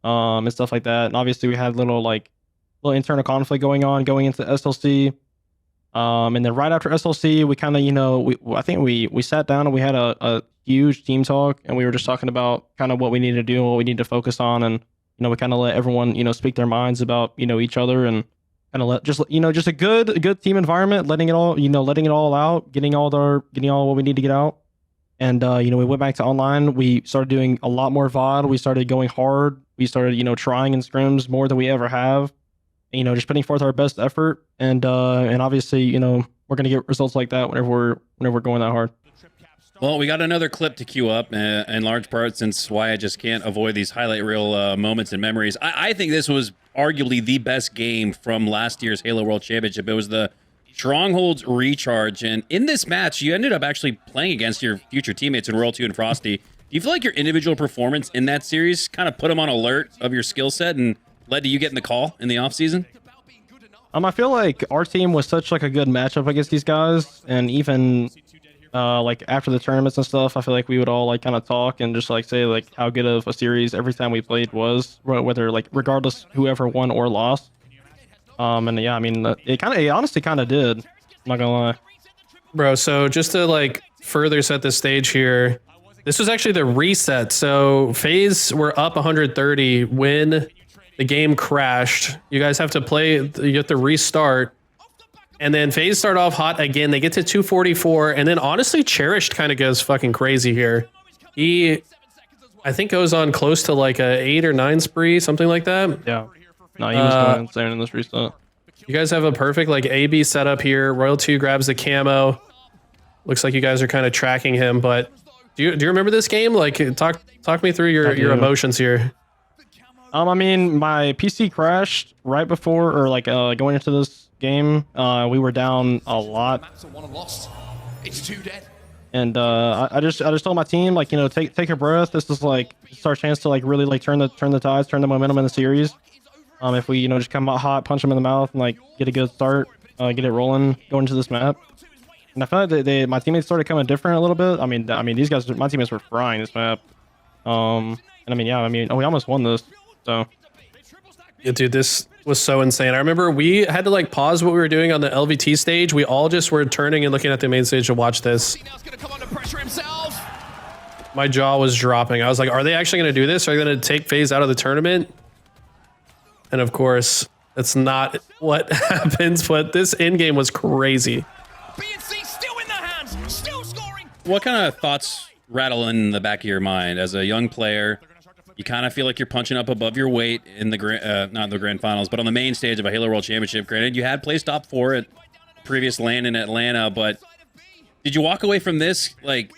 and stuff like that. And obviously we had little internal conflict going into SLC. And then right after SLC, we kind of, I think we sat down and we had a huge team talk, and we were just talking about kind of what we need to do and what we need to focus on. And, we kind of let everyone, speak their minds about, each other, and kind of just a good team environment, letting it all out, getting all what we need to get out. And, we went back to online. We started doing a lot more VOD. We started going hard. We started, trying in scrims more than we ever have. Just putting forth our best effort, and obviously, we're gonna get results like that whenever we're going that hard. Well, we got another clip to queue up, in large part since why I just can't avoid these highlight reel moments and memories. I think this was arguably the best game from last year's Halo World Championship. It was the Strongholds recharge, and in this match, you ended up actually playing against your future teammates in Royal 2 and Frosty. Do you feel like your individual performance in that series kind of put them on alert of your skill set and led to you getting the call in the offseason? I feel like our team was such a good matchup against these guys, and even after the tournaments and stuff, I feel like we would all kind of talk and just say how good of a series every time we played was, whether regardless whoever won or lost. And yeah, I mean it honestly kind of did. I'm not gonna lie, bro. So just to further set the stage here, this was actually the reset. So FaZe were up 130 when the game crashed. You guys have to play, you have to restart. And then FaZe start off hot again. They get to 244. And then honestly, Cherished kind of goes fucking crazy here. He, I think, goes on close to a 8 or 9 spree, something like that. Yeah. No, he was going insane in this restart. You guys have a perfect AB setup here. Royal 2 grabs the camo. Looks like you guys are kind of tracking him. But do you remember this game? Talk me through your emotions here. I mean, my PC crashed right before, or going into this game. We were down a lot. It's 2 dead. And I just told my team, take a breath. This is it's our chance to really turn the tides, turn the momentum in the series. If we just come out hot, punch them in the mouth, and get a good start, get it rolling, going into this map. And I felt like my teammates started coming different a little bit. I mean these guys, my teammates were frying this map. And we almost won this. So, yeah, dude, this was so insane. I remember we had to pause what we were doing on the LVT stage. We all just were turning and looking at the main stage to watch this. My jaw was dropping. I was like, are they actually going to do this? Are they going to take FaZe out of the tournament? And of course, that's not what happens, but this in game was crazy. What kind of thoughts rattle in the back of your mind as a young player? You kind of feel like you're punching up above your weight in the not the grand finals, but on the main stage of a Halo World Championship. Granted, you had placed top 4 at previous LAN in Atlanta, but did you walk away from this like?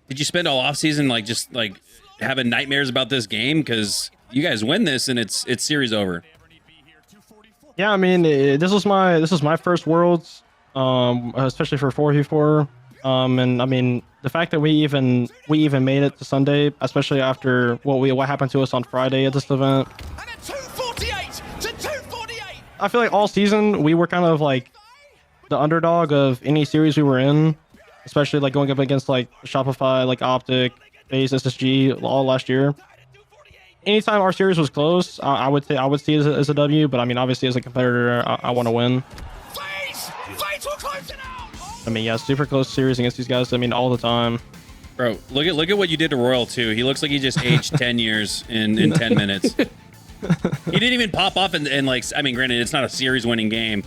Did you spend all offseason like just like having nightmares about this game because you guys win this and it's series over? Yeah, I mean, this was my first Worlds, especially for 4v4. And I mean, the fact that we even made it to Sunday, especially after what happened to us on Friday at this event. And a 248 to 248. I feel like all season we were kind of like the underdog of any series we were in, especially like going up against like Shopify, like Optic, FaZe, SSG all last year. Anytime our series was close, I would see it as a W. But I mean, obviously as a competitor, I want to win. FaZe will close it out. I mean, yeah, super close series against these guys. I mean, all the time. Bro, look at what you did to Royal too. He looks like he just aged 10 years in 10 minutes. He didn't even pop up and like, I mean, granted, it's not a series winning game.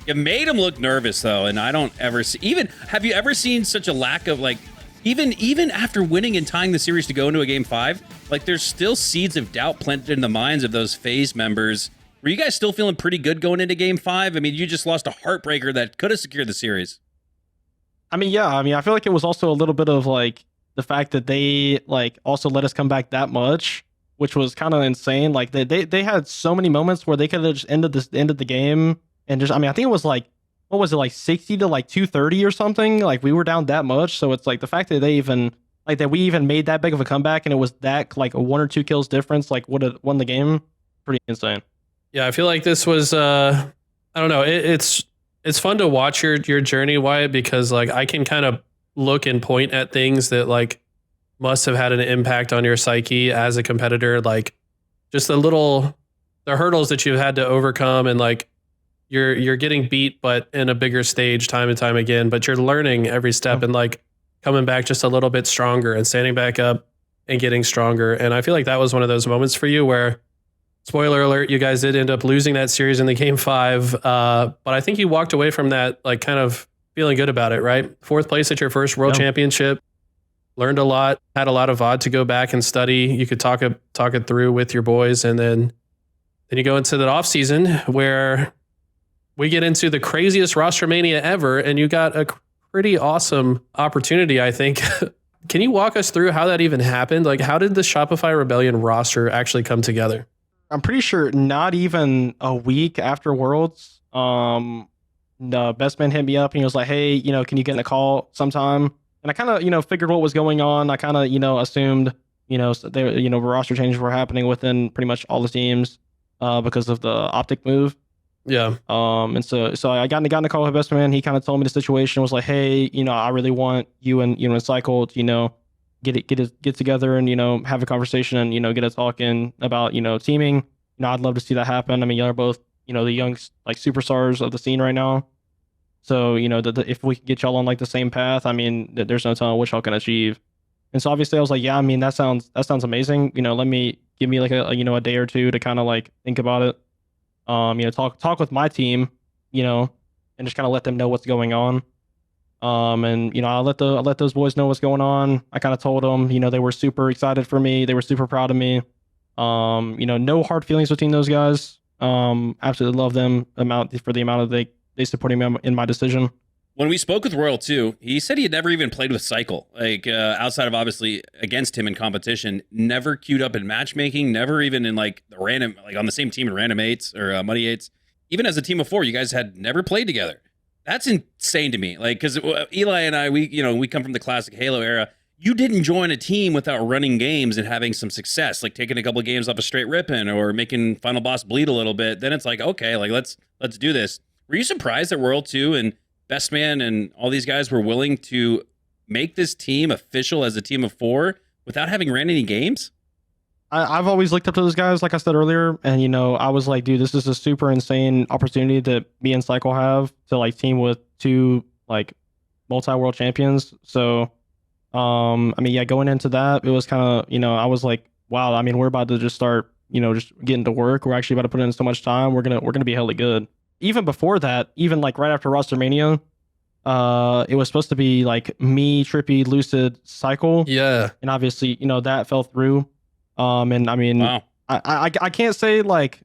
It made him look nervous though, and I don't ever see, have you ever seen such a lack of like, even after winning and tying the series to go into a game 5, like there's still seeds of doubt planted in the minds of those FaZe members. Were you guys still feeling pretty good going into game 5? I mean, you just lost a heartbreaker that could have secured the series. I mean, yeah. I mean, I feel like it was also a little bit of like the fact that they like also let us come back that much, which was kind of insane. Like they had so many moments where they could have just ended the game and just. I mean, I think it was like, what was it, like 60 to like 230 or something? Like we were down that much, so it's like the fact that they even like that we even made that big of a comeback and it was that like a 1 or 2 kills difference, like would have won the game. Pretty insane. Yeah, I feel like this was I don't know, it's fun to watch your journey, Wyatt, because like I can kind of look and point at things that like must have had an impact on your psyche as a competitor, like just the hurdles that you've had to overcome, and like you're getting beat but in a bigger stage time and time again, but you're learning every step and like coming back just a little bit stronger and standing back up and getting stronger. And I feel like that was one of those moments for you where, spoiler alert, you guys did end up losing that series in the game 5. But I think you walked away from that like kind of feeling good about it, right? 4th place at your first World Championship, learned a lot, had a lot of VOD to go back and study. You could talk it through with your boys, and then you go into that off season where we get into the craziest Rostermania ever, and you got a pretty awesome opportunity, I think. Can you walk us through how that even happened? Like, how did the Shopify Rebellion roster actually come together? I'm pretty sure not even a week after Worlds, the best man hit me up and he was like, hey, can you get in a call sometime? And I kind of, figured what was going on. I kind of, assumed, roster changes were happening within pretty much all the teams because of the Optic move. Yeah. And so I got in a call with best man. He kind of told me the situation, was like, hey, I really want you and Cykul to, get together and have a conversation and get a talking about teaming. I'd love to see that happen. I mean, y'all are both the young like superstars of the scene right now. So if we can get y'all on like the same path, I mean, there's no telling what y'all can achieve. And so obviously I was like, yeah, I mean that sounds amazing. Give me like a day or two to kind of like think about it. Talk with my team, and just kind of let them know what's going on. And I let those boys know what's going on. I kind of told them, they were super excited for me. They were super proud of me. No hard feelings between those guys. Absolutely love them for the amount of they supported me in my decision. When we spoke with Royal too, he said he had never even played with Cykul, like outside of obviously against him in competition. Never queued up in matchmaking. Never even in like the random, like on the same team in random 8s or Muddy 8s. Even as a team of 4, you guys had never played together. That's insane to me. Like, because Eli and I, we come from the classic Halo era. You didn't join a team without running games and having some success, like taking a couple of games off a straight ripping or making Final Boss bleed a little bit. Then it's like, okay, like let's do this. Were you surprised that World 2 and Best Man and all these guys were willing to make this team official as a team of 4 without having ran any games? I've always looked up to those guys, like I said earlier, and I was like, dude, this is a super insane opportunity that me and Cykul have to like team with 2 like multi-world champions. So, I mean, yeah, going into that, it was kind of, I was like, wow, I mean, we're about to just start, just getting to work. We're actually about to put in so much time. We're gonna be hella good. Even before that, even like right after Rostermania, It was supposed to be like me, Trippy, Lucid, Cykul, Yeah. and obviously, that fell through. And I mean, Wow. I can't say like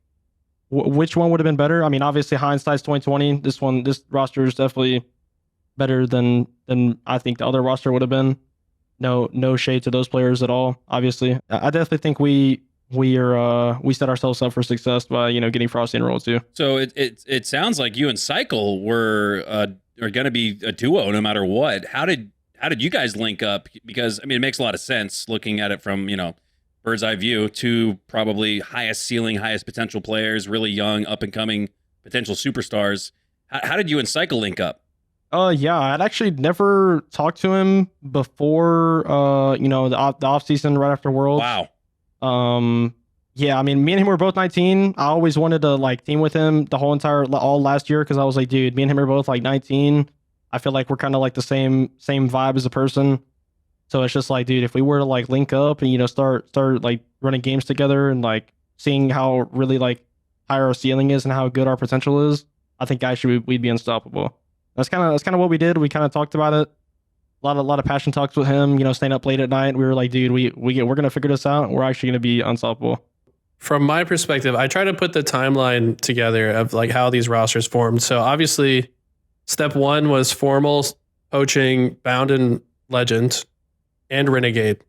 which one would have been better. I mean, obviously hindsight's 2020. This roster is definitely better than I think the other roster would have been. No shade to those players at all. Obviously, I definitely think we set ourselves up for success by getting Frosty and Roll too. So it sounds like you and Cykul are going to be a duo no matter what. How did you guys link up? Because I mean, it makes a lot of sense looking at it from bird's eye view. Two probably highest ceiling, highest potential players, really young, up and coming potential superstars. How did you and Cykul link up? Yeah, I'd actually never talked to him before. The off season right after Worlds. Wow. Yeah, I mean, me and him were both 19. I always wanted to like team with him the whole all last year because I was like, dude, me and him are both like 19. I feel like we're kind of like the same vibe as a person. So it's just like, dude, if we were to like link up and start like running games together and like seeing how really like high our ceiling is and how good our potential is, I think we'd be unstoppable. That's kind of what we did. We kind of talked about it. A lot of passion talks with him. Staying up late at night. We were like, dude, we're gonna figure this out. We're actually gonna be unstoppable. From my perspective, I try to put the timeline together of like how these rosters formed. So obviously, step one was formal poaching Bound and Legend and Renegade.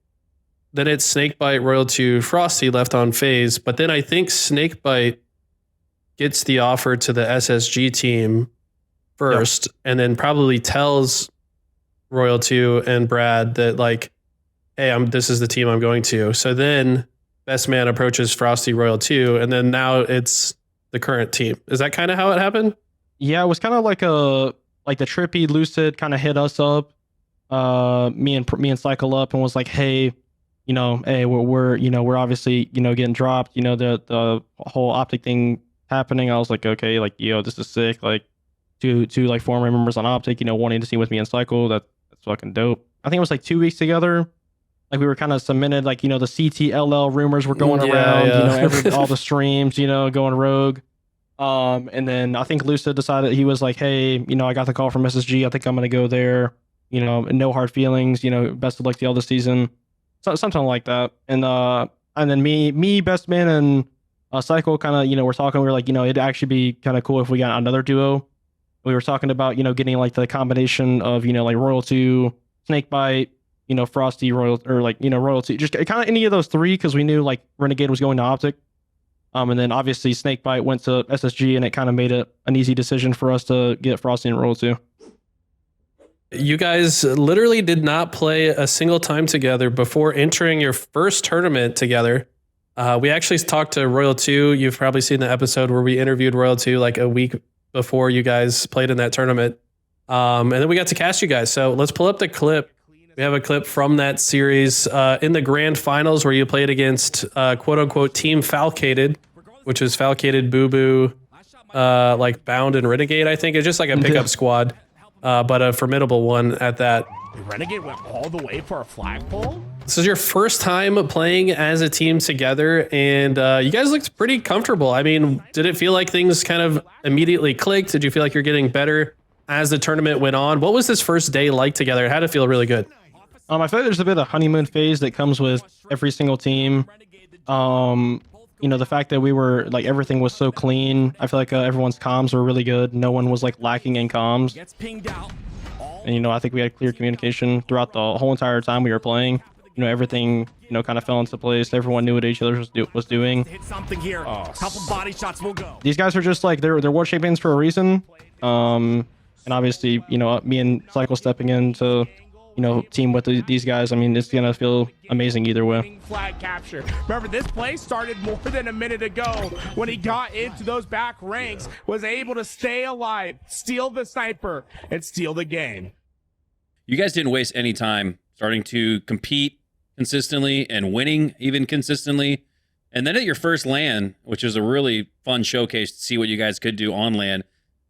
Then it's Snakebite, Royal 2, Frosty left on FaZe. But then I think Snakebite gets the offer to the SSG team first, and then probably tells Royal 2 and Brad that like, hey, this is the team I'm going to. So then Best Man approaches Frosty, Royal 2, and then now it's the current team. Is that kind of how it happened? Yeah, it was kind of like the Trippy Lucid kind of hit us up, me and Cykul up, and was like, hey, hey, we're obviously getting dropped. The whole Optic thing happening. I was like, okay, like this is sick. Like two like former members on Optic, wanting to see with me and Cykul. That's fucking dope. I think it was like 2 weeks together. Like we were kind of cemented, like, the CTLL rumors were going around, yeah. all the streams, going rogue. And then I think Lucid decided, he was like, hey, I got the call from SSG. I think I'm going to go there, no hard feelings, best of luck to y'all this season. So, something like that. And then me, Best Man, and Cykul kind of, we're talking, we were like, it'd actually be kind of cool if we got another duo. We were talking about, getting like the combination of, like Royal 2, Snakebite, Frosty, Royal, or like, Royal 2, just kind of any of those three, because we knew like Renegade was going to Optic. And then obviously Snakebite went to SSG, and it kind of made it an easy decision for us to get Frosty and Royal 2. You guys literally did not play a single time together before entering your first tournament together. We actually talked to Royal 2. You've probably seen the episode where we interviewed Royal 2 like a week before you guys played in that tournament. And then we got to cast you guys. So let's pull up the clip. We have a clip from that series in the grand finals where you played against quote unquote Team Falcated, which is Falcated, Boo Boo, like Bound and Renegade, I think. It's just like a pickup squad, but a formidable one at that. Renegade went all the way for a flagpole? This is your first time playing as a team together, and you guys looked pretty comfortable. I mean, did it feel like things kind of immediately clicked? Did you feel like you're getting better as the tournament went on? What was this first day like together? It had to feel really good. I feel like there's a bit of honeymoon phase that comes with every single team. The fact that we were like, everything was so clean. I feel like everyone's comms were really good. No one was like lacking in comms. And I think we had clear communication throughout the whole entire time we were playing. Everything kind of fell into place. Everyone knew what each other was doing. Hit something here. Couple body shots will go. These guys are just like, they're world champions for a reason. And obviously, me and Cykul stepping in to team with these guys, I mean, it's gonna feel amazing either way. Flag capture. Remember, this play started more than a minute ago when he got into those back ranks, was able to stay alive, steal the sniper, and steal the game. You guys didn't waste any time starting to compete consistently and winning even consistently. And then at your first LAN, which was a really fun showcase to see what you guys could do on LAN,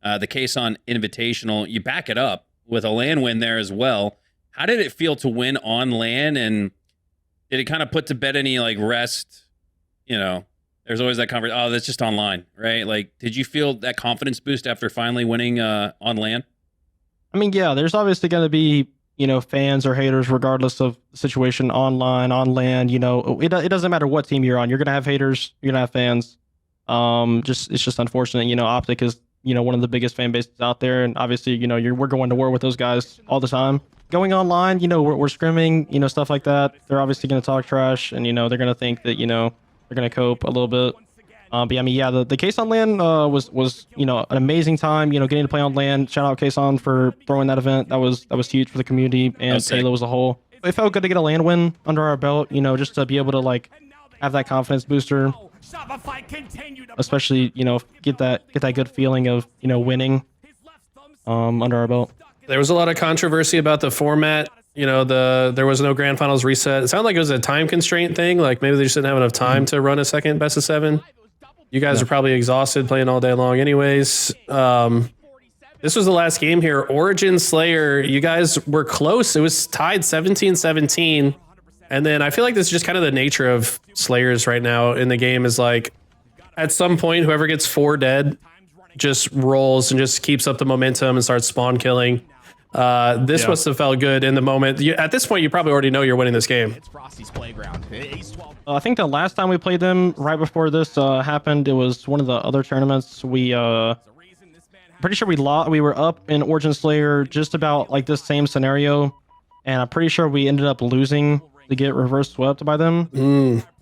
the Kaysan Invitational, you back it up with a LAN win there as well. How did it feel to win on LAN, and did it kind of put to bed any like rest? There's always that conversation, oh, that's just online, right? Like, did you feel that confidence boost after finally winning on LAN? I mean, yeah, there's obviously going to be, fans or haters regardless of the situation online, on land. It doesn't matter what team you're on. You're going to have haters. You're going to have fans. It's just unfortunate. Optic is, one of the biggest fan bases out there. And obviously, we're going to war with those guys all the time. Going online, we're scrimming, stuff like that. They're obviously going to talk trash and, they're going to think that, they're going to cope a little bit. But yeah, I mean, yeah, the case on LAN was an amazing time. Getting to play on LAN. Shout out Kaysan for throwing that event. That was huge for the community and Halo as a whole. It felt good to get a LAN win under our belt. Just to be able to like have that confidence booster, especially get that good feeling of winning under our belt. There was a lot of controversy about the format. There was no grand finals reset. It sounded like it was a time constraint thing. Like maybe they just didn't have enough time to run a second best of 7. You guys are probably exhausted playing all day long anyways. This was the last game here. Origin Slayer, you guys were close. It was tied 17-17. And then I feel like this is just kind of the nature of Slayers right now in the game is like, at some point, whoever gets 4 dead just rolls and just keeps up the momentum and starts spawn killing. This must have felt good in the moment. At this point, you probably already know you're winning this game. It's Frosty's playground. I think the last time we played them, right before this happened, it was one of the other tournaments. We pretty sure we lost. We were up in Origin Slayer just about like this same scenario, and I'm pretty sure we ended up losing to get reverse swept by them.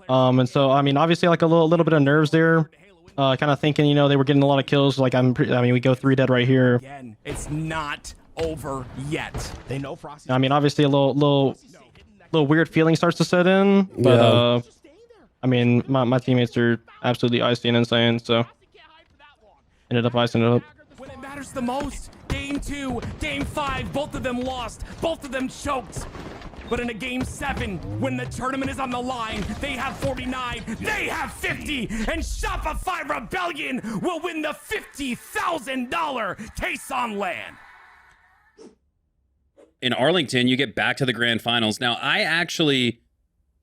And so I mean, obviously like a little bit of nerves there. Kind of thinking, they were getting a lot of kills. Like we go 3 dead right here. Again, it's not over yet. They know Frosty. I mean, obviously a little weird feeling starts to set in, but I mean, my teammates are absolutely icy and insane, so ended up icing it up. When it matters the most, game 2, game 5, both of them lost, both of them choked. But in a game 7, when the tournament is on the line, they have 49, they have 50, and Shopify Rebellion will win the $50,000 case on land. In Arlington, you get back to the grand finals. Now, I actually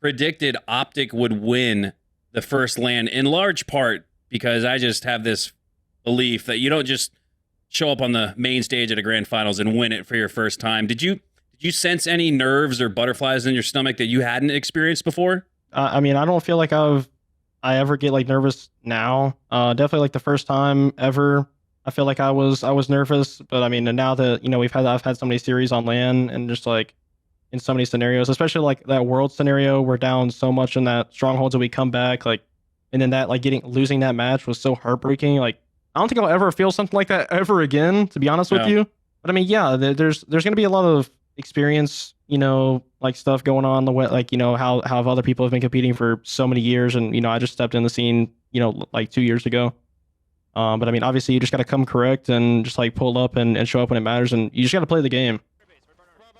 predicted Optic would win the first LAN in large part because I just have this belief that you don't just show up on the main stage at a grand finals and win it for your first time. Did you sense any nerves or butterflies in your stomach that you hadn't experienced before? I mean, I don't feel like I ever get like nervous now. Definitely like the first time ever. I feel like I was nervous, but I mean, now that I've had so many series on LAN and just like in so many scenarios, especially like that world scenario, we're down so much in that Strongholds and we come back like, and then that like losing that match was so heartbreaking. Like I don't think I'll ever feel something like that ever again, to be honest with you. But I mean, yeah, there's gonna be a lot of experience, like stuff going on the way, like how other people have been competing for so many years, and I just stepped in the scene, like 2 years ago. But I mean, obviously, you just got to come correct and just like pull up and show up when it matters, and you just got to play the game.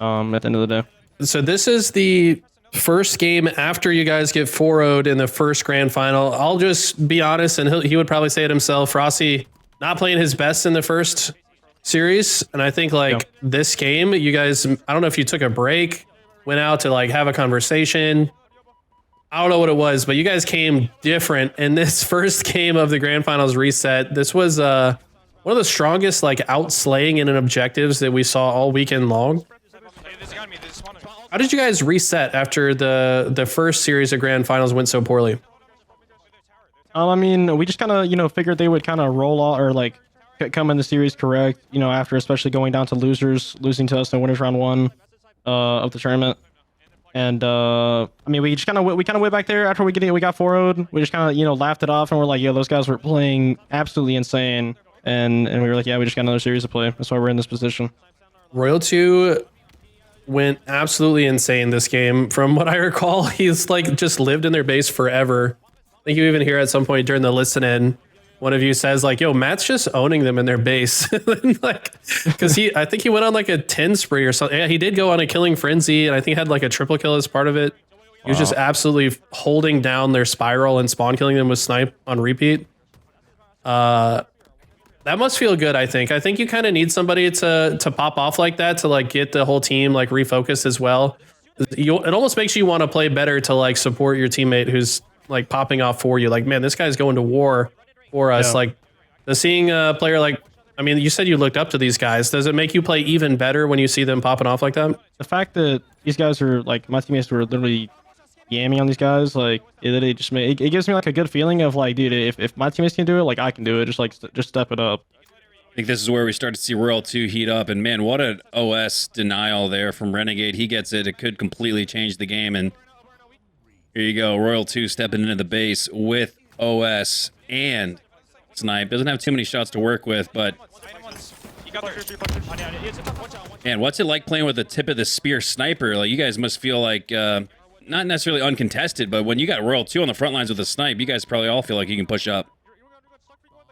At the end of the day. So this is the first game after you guys get 4-0'd in the first grand final. I'll just be honest, and he would probably say it himself. Frosty not playing his best in the first series, and I think like this game, you guys, I don't know if you took a break, went out to like have a conversation. I don't know what it was, but you guys came different in this first game of the grand finals reset. This was one of the strongest like outslaying and objectives that we saw all weekend long. How did you guys reset after the first series of grand finals went so poorly? I mean, we just kind of figured they would kind of roll out or like come in the series correct, after especially going down to losing to us in winners round 1 of the tournament. And I mean, we kind of went back there after we got 4-0'd. We just kind of laughed it off, and we're like, yo, those guys were playing absolutely insane, and we were like, yeah, we just got another series to play. That's why we're in this position. Royal 2 went absolutely insane this game. From what I recall, he's like just lived in their base forever. I think you even hear at some point during the listen-in, one of you says like, yo, Matt's just owning them in their base. Like, because I think he went on like a 10 spree or something. Yeah, he did go on a killing frenzy, and I think had like a triple kill as part of it. He was just absolutely holding down their spiral and spawn killing them with snipe on repeat. That must feel good, I think. I think you kind of need somebody to pop off like that to like get the whole team like refocused as well. It almost makes you want to play better to like support your teammate who's like popping off for you. Like, man, this guy's going to war for us. Like, seeing a player like I mean, you said you looked up to these guys. Does it make you play even better when you see them popping off like that? The fact that these guys are like my teammates were literally yamming on these guys, like it literally just it gives me like a good feeling of like, dude, if my teammates can do it, like I can do it. Just step it up. I think this is where we start to see Royal 2 heat up, and man, what an OS denial there from Renegade. He gets it. It could completely change the game, and here you go. Royal 2 stepping into the base with OS and Snipe. Doesn't have too many shots to work with, but man, what's it like playing with the tip of the spear sniper? Like, you guys must feel like not necessarily uncontested, but when you got Royal 2 on the front lines with a snipe, you guys probably all feel like you can push up.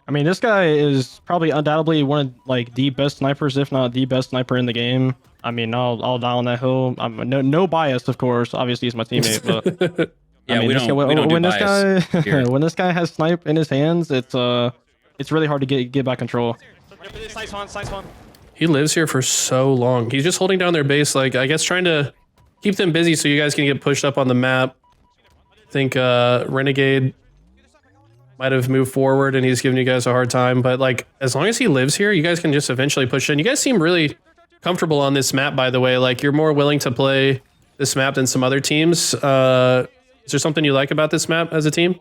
I mean, this guy is probably undoubtedly one of like the best snipers, if not the best sniper in the game. I mean, I'll die on that hill. I'm no bias, of course. Obviously, he's my teammate, but Yeah, I mean, we don't when do this guy bias here. when this guy has snipe in his hands, it's really hard to get back control. He lives here for so long. He's just holding down their base, like, I guess trying to keep them busy so you guys can get pushed up on the map. I think Renegade might have moved forward and he's giving you guys a hard time, but like, as long as he lives here, you guys can just eventually push in. You guys seem really comfortable on this map, by the way. Like, you're more willing to play this map than some other teams. Is there something you like about this map as a team?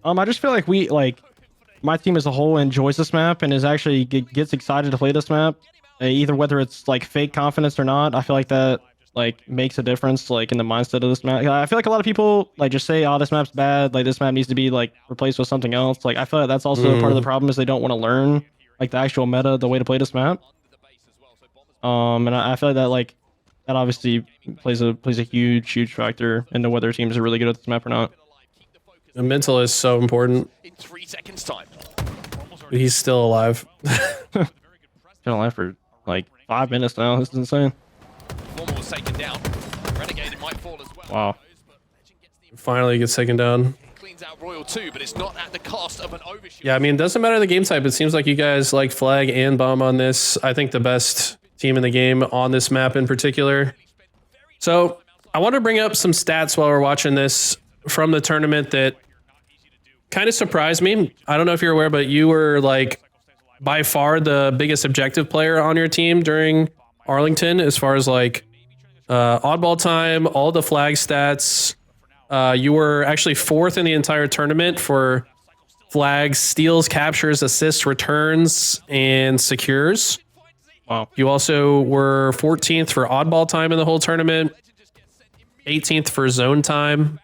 I just feel like my team as a whole enjoys this map and is actually gets excited to play this map. Either whether it's like fake confidence or not, I feel like that like makes a difference like in the mindset of this map. I feel like a lot of people like just say, "Oh, this map's bad. Like this map needs to be like replaced with something else." Like I feel like that's also part of the problem is they don't want to learn like the actual meta, the way to play this map. And I feel like that obviously plays a huge factor into whether teams are really good at this map or not. The mental is so important. In 3 seconds time. He's still alive. Been alive for like 5 minutes now. This is insane. Normal was taken down. Renegade might fall as well. Wow. Finally gets taken down. Cleans out Royal 2, but it's not at the cost of an overshoot. Yeah, I mean, it doesn't matter the game type. It seems like you guys like flag and bomb on this. I think the best team in the game on this map in particular. So I want to bring up some stats while we're watching this from the tournament that kind of surprised me. I don't know if you're aware, but you were like by far the biggest objective player on your team during Arlington as far as like oddball time, all the flag stats. You were actually 4th in the entire tournament for flags, steals, captures, assists, returns, and secures. Wow. You also were 14th for oddball time in the whole tournament, 18th for zone time,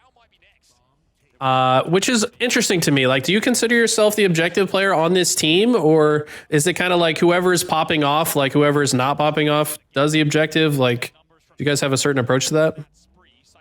which is interesting to me. Like, do you consider yourself the objective player on this team, or is it kind of like whoever's popping off, like whoever's not popping off does the objective? Like, do you guys have a certain approach to that?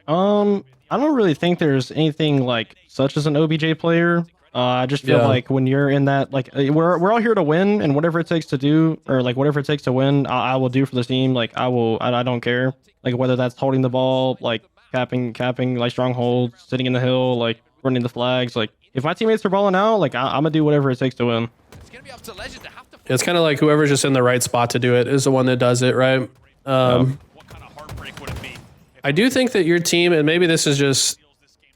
I don't really think there's anything like such as an OBJ player. I just feel like when you're in that, like we're all here to win, and whatever it takes to do, or like whatever it takes to win, I will do for the team. Like I don't care. Like whether that's holding the ball, like capping like strongholds, sitting in the hill, like running the flags. Like if my teammates are balling out, like I'm gonna do whatever it takes to win. It's going to be up to Legend to have to... It's kind of like whoever's just in the right spot to do it is the one that does it, right? What kind of heartbreak would it be? I do think that your team, and maybe this is just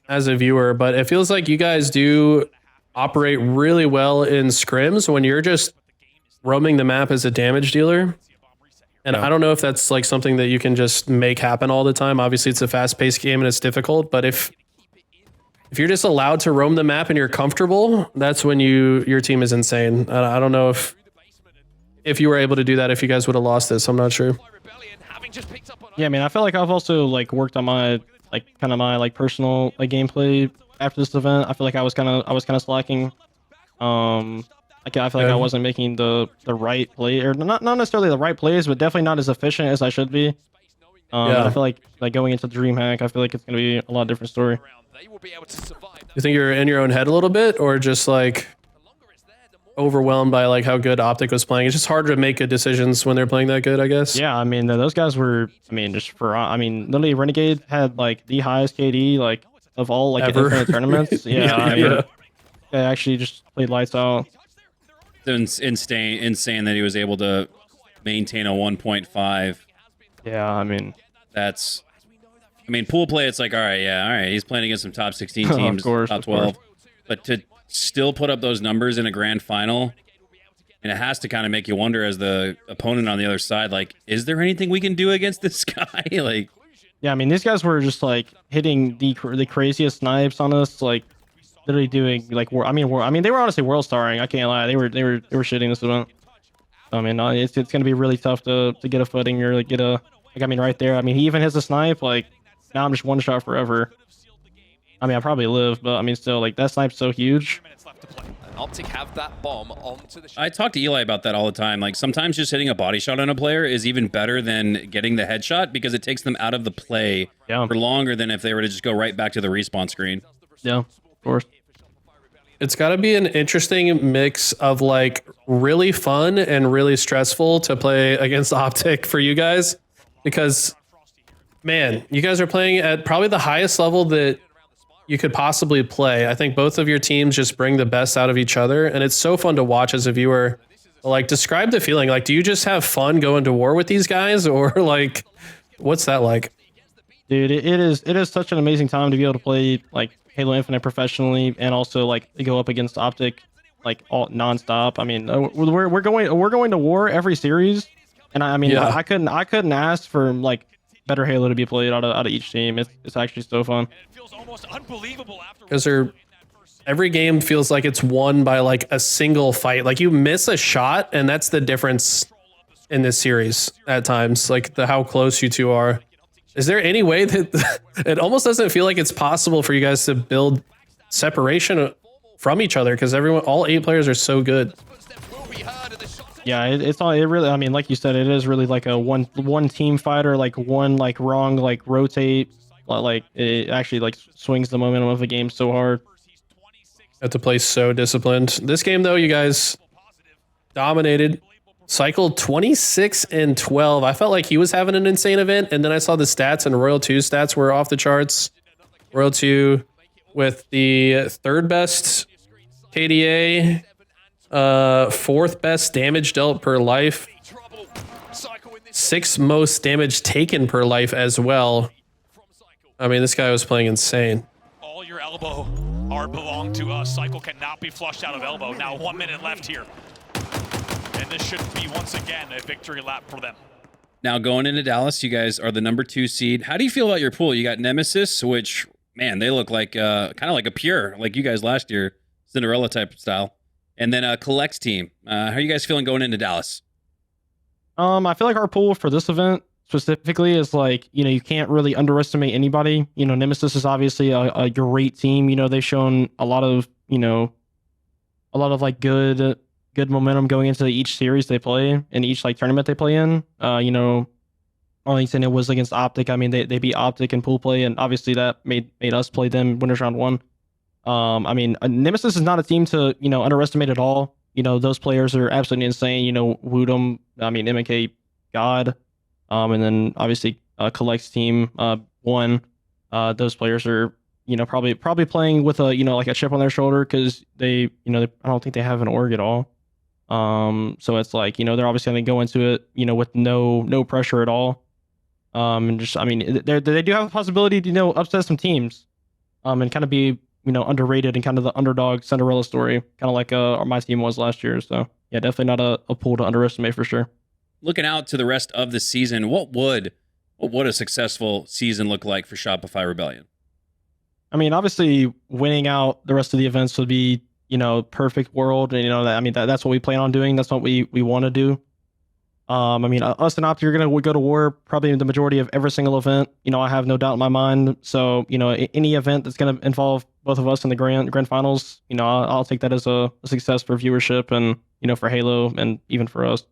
as a viewer, but it feels like you guys do operate really well in scrims when you're just roaming the map as a damage dealer. And I don't know if that's like something that you can just make happen all the time. Obviously, it's a fast-paced game and it's difficult, but if you're just allowed to roam the map and you're comfortable, that's when your team is insane. I don't know if you were able to do that if you guys would have lost this. I'm not sure. Yeah, I mean, I feel like I've also like worked on my my personal like gameplay after this event. I feel like I was kind of slacking. I feel like I wasn't making the right play, or not necessarily the right plays, but definitely not as efficient as I should be. I feel like going into Dreamhack, I feel like it's gonna be a lot different story. You think you're in your own head a little bit, or just like overwhelmed by like how good Optic was playing? It's just harder to make good decisions when they're playing that good, I guess. Yeah, I mean those guys were. Literally Renegade had like the highest KD like of all like Ever. infinite tournaments. Yeah, they actually just played lights out. It's insane that he was able to maintain a 1.5. Yeah, I mean pool play, it's like, all right, he's playing against some top 16 teams, Of course, top 12. But to still put up those numbers in a grand final And it has to kind of make you wonder as the opponent on the other side, like, is there anything we can do against this guy? Like, Yeah, I mean, these guys were just like hitting the craziest snipes on us, like literally doing like they were honestly world starring. I can't lie, they were shitting this event. I mean, it's gonna be really tough to get a footing or like get a right there. I mean, he even hits a snipe. Like now I'm just one shot forever. I mean, I probably live, but I mean, still, like that snipe's so huge. Optic have that bomb onto the. I talk to Eli about that all the time. Like sometimes just hitting a body shot on a player is even better than getting the headshot because it takes them out of the play for longer than if they were to just go right back to the respawn screen. Yeah, of course. It's got to be an interesting mix of like really fun and really stressful to play against Optic for you guys, because man, you guys are playing at probably the highest level that you could possibly play. I think both of your teams just bring the best out of each other, and it's so fun to watch as a viewer. Like, describe the feeling. Like, do you just have fun going to war with these guys, or like, what's that like? Dude, it is such an amazing time to be able to play like Halo Infinite professionally, and also like go up against Optic like all nonstop. I mean, we're going to war every series, and I couldn't ask for like better Halo to be played out of each team. It's actually so fun. Because every game feels like it's won by like a single fight. Like you miss a shot, and that's the difference in this series at times. Like how close you two are. Is there any way that it almost doesn't feel like it's possible for you guys to build separation from each other? Because all 8 players are so good. Yeah, it really, I mean, like you said, it is really like a one team fighter, like one like wrong like rotate, like it actually like swings the momentum of the game so hard. Have to play so disciplined. This game though, you guys dominated. Cykul 26-12. I felt like he was having an insane event, and then I saw the stats, and Royal 2's stats were off the charts. Royal 2 with the 3rd best KDA, 4th best damage dealt per life, 6th most damage taken per life as well. I mean, this guy was playing insane. All your elbow are belong to us. Cykul cannot be flushed out of elbow. Now 1 minute left here. And this should be once again a victory lap for them. Now going into Dallas, you guys are the number 2 seed. How do you feel about your pool? You got Nemesis, which, man, they look like kind of like a pure, like you guys last year, Cinderella type style. And then a Collects team. How are you guys feeling going into Dallas? I feel like our pool for this event specifically is like, you know, you can't really underestimate anybody. You know, Nemesis is obviously a great team. You know, they've shown a lot of like good momentum going into each series they play and each like tournament they play in. You know, Arlington, it was against Optic. I mean, they beat Optic in pool play, and obviously that made us play them winners round 1. I mean, Nemesis is not a team to, you know, underestimate at all. You know, those players are absolutely insane. You know, Woodham, I mean, MK, God, and then obviously Collects team, one. Those players are, you know, probably playing with a, you know, like a chip on their shoulder because they, you know, I don't think they have an org at all. So it's like, you know, they're obviously going to go into it, you know, with no pressure at all. And just, I mean, they do have a possibility to, you know, upset some teams, and kind of be, you know, underrated and kind of the underdog Cinderella story, kind of like my team was last year. So yeah, definitely not a pool to underestimate for sure. Looking out to the rest of the season, what would a successful season look like for Shopify Rebellion? I mean, obviously winning out the rest of the events would be, you know, perfect world. And, you know, that's what we plan on doing. That's what we want to do. I mean, us and Optic are going to go to war probably the majority of every single event. You know, I have no doubt in my mind. So, you know, any event that's going to involve both of us in the grand finals, you know, I'll take that as a success for viewership and, you know, for Halo and even for us.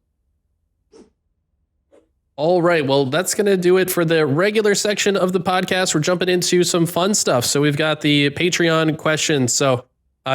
All right, well, that's going to do it for the regular section of the podcast. We're jumping into some fun stuff. So we've got the Patreon questions. So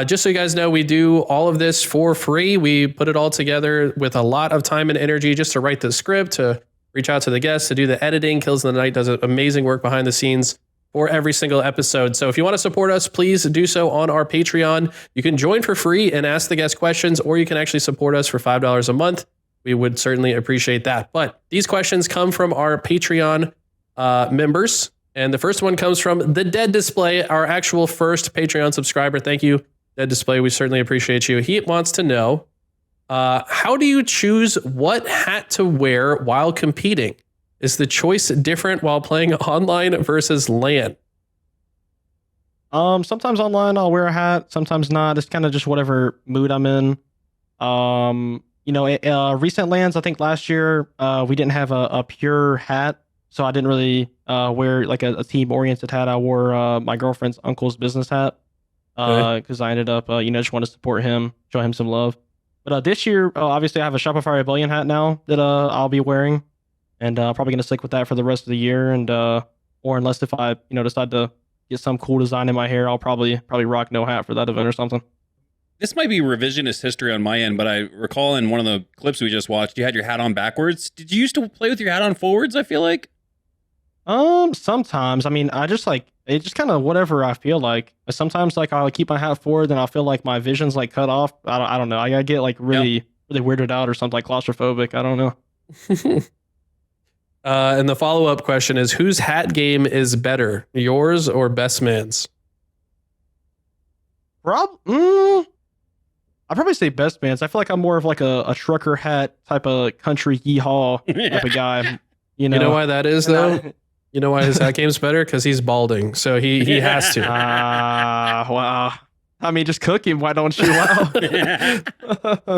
just so you guys know, we do all of this for free. We put it all together with a lot of time and energy just to write the script, to reach out to the guests, to do the editing. Killsinthenight does amazing work behind the scenes for every single episode. So if you want to support us, please do so on our Patreon. You can join for free and ask the guest questions, or you can actually support us for $5 a month. We would certainly appreciate that. But these questions come from our Patreon members. And the first one comes from The Dead Display, our actual first Patreon subscriber. Thank you, Dead Display. We certainly appreciate you. He wants to know, How do you choose what hat to wear while competing? Is the choice different while playing online versus LAN? Sometimes online I'll wear a hat, sometimes not. It's kind of just whatever mood I'm in. Recent LANs, I think last year, we didn't have a pure hat, so I didn't really wear like a team-oriented hat. I wore my girlfriend's uncle's business hat because I ended up, just want to support him, show him some love. But this year, obviously, I have a Shopify Rebellion hat now that I'll be wearing, and probably gonna stick with that for the rest of the year. And or unless if I decide to get some cool design in my hair, I'll probably rock no hat for that event or something. This might be revisionist history on my end, but I recall in one of the clips we just watched, you had your hat on backwards. Did you used to play with your hat on forwards, I feel like? Sometimes. I mean, I just it just kind of whatever I feel like. Sometimes like I'll keep my hat forward, then I'll feel like my vision's like cut off. I don't know. I get like really weirded out or something, like claustrophobic. I don't know. And the follow-up question is, whose hat game is better, yours or Best Man's? I'd probably say Best Man's. I feel like I'm more of like a trucker hat type of country yeehaw type of guy. You know why that is, though? You know why his hat game's better? Because he's balding, so he has to. Wow. I mean, just cook him. Why don't you? Wow.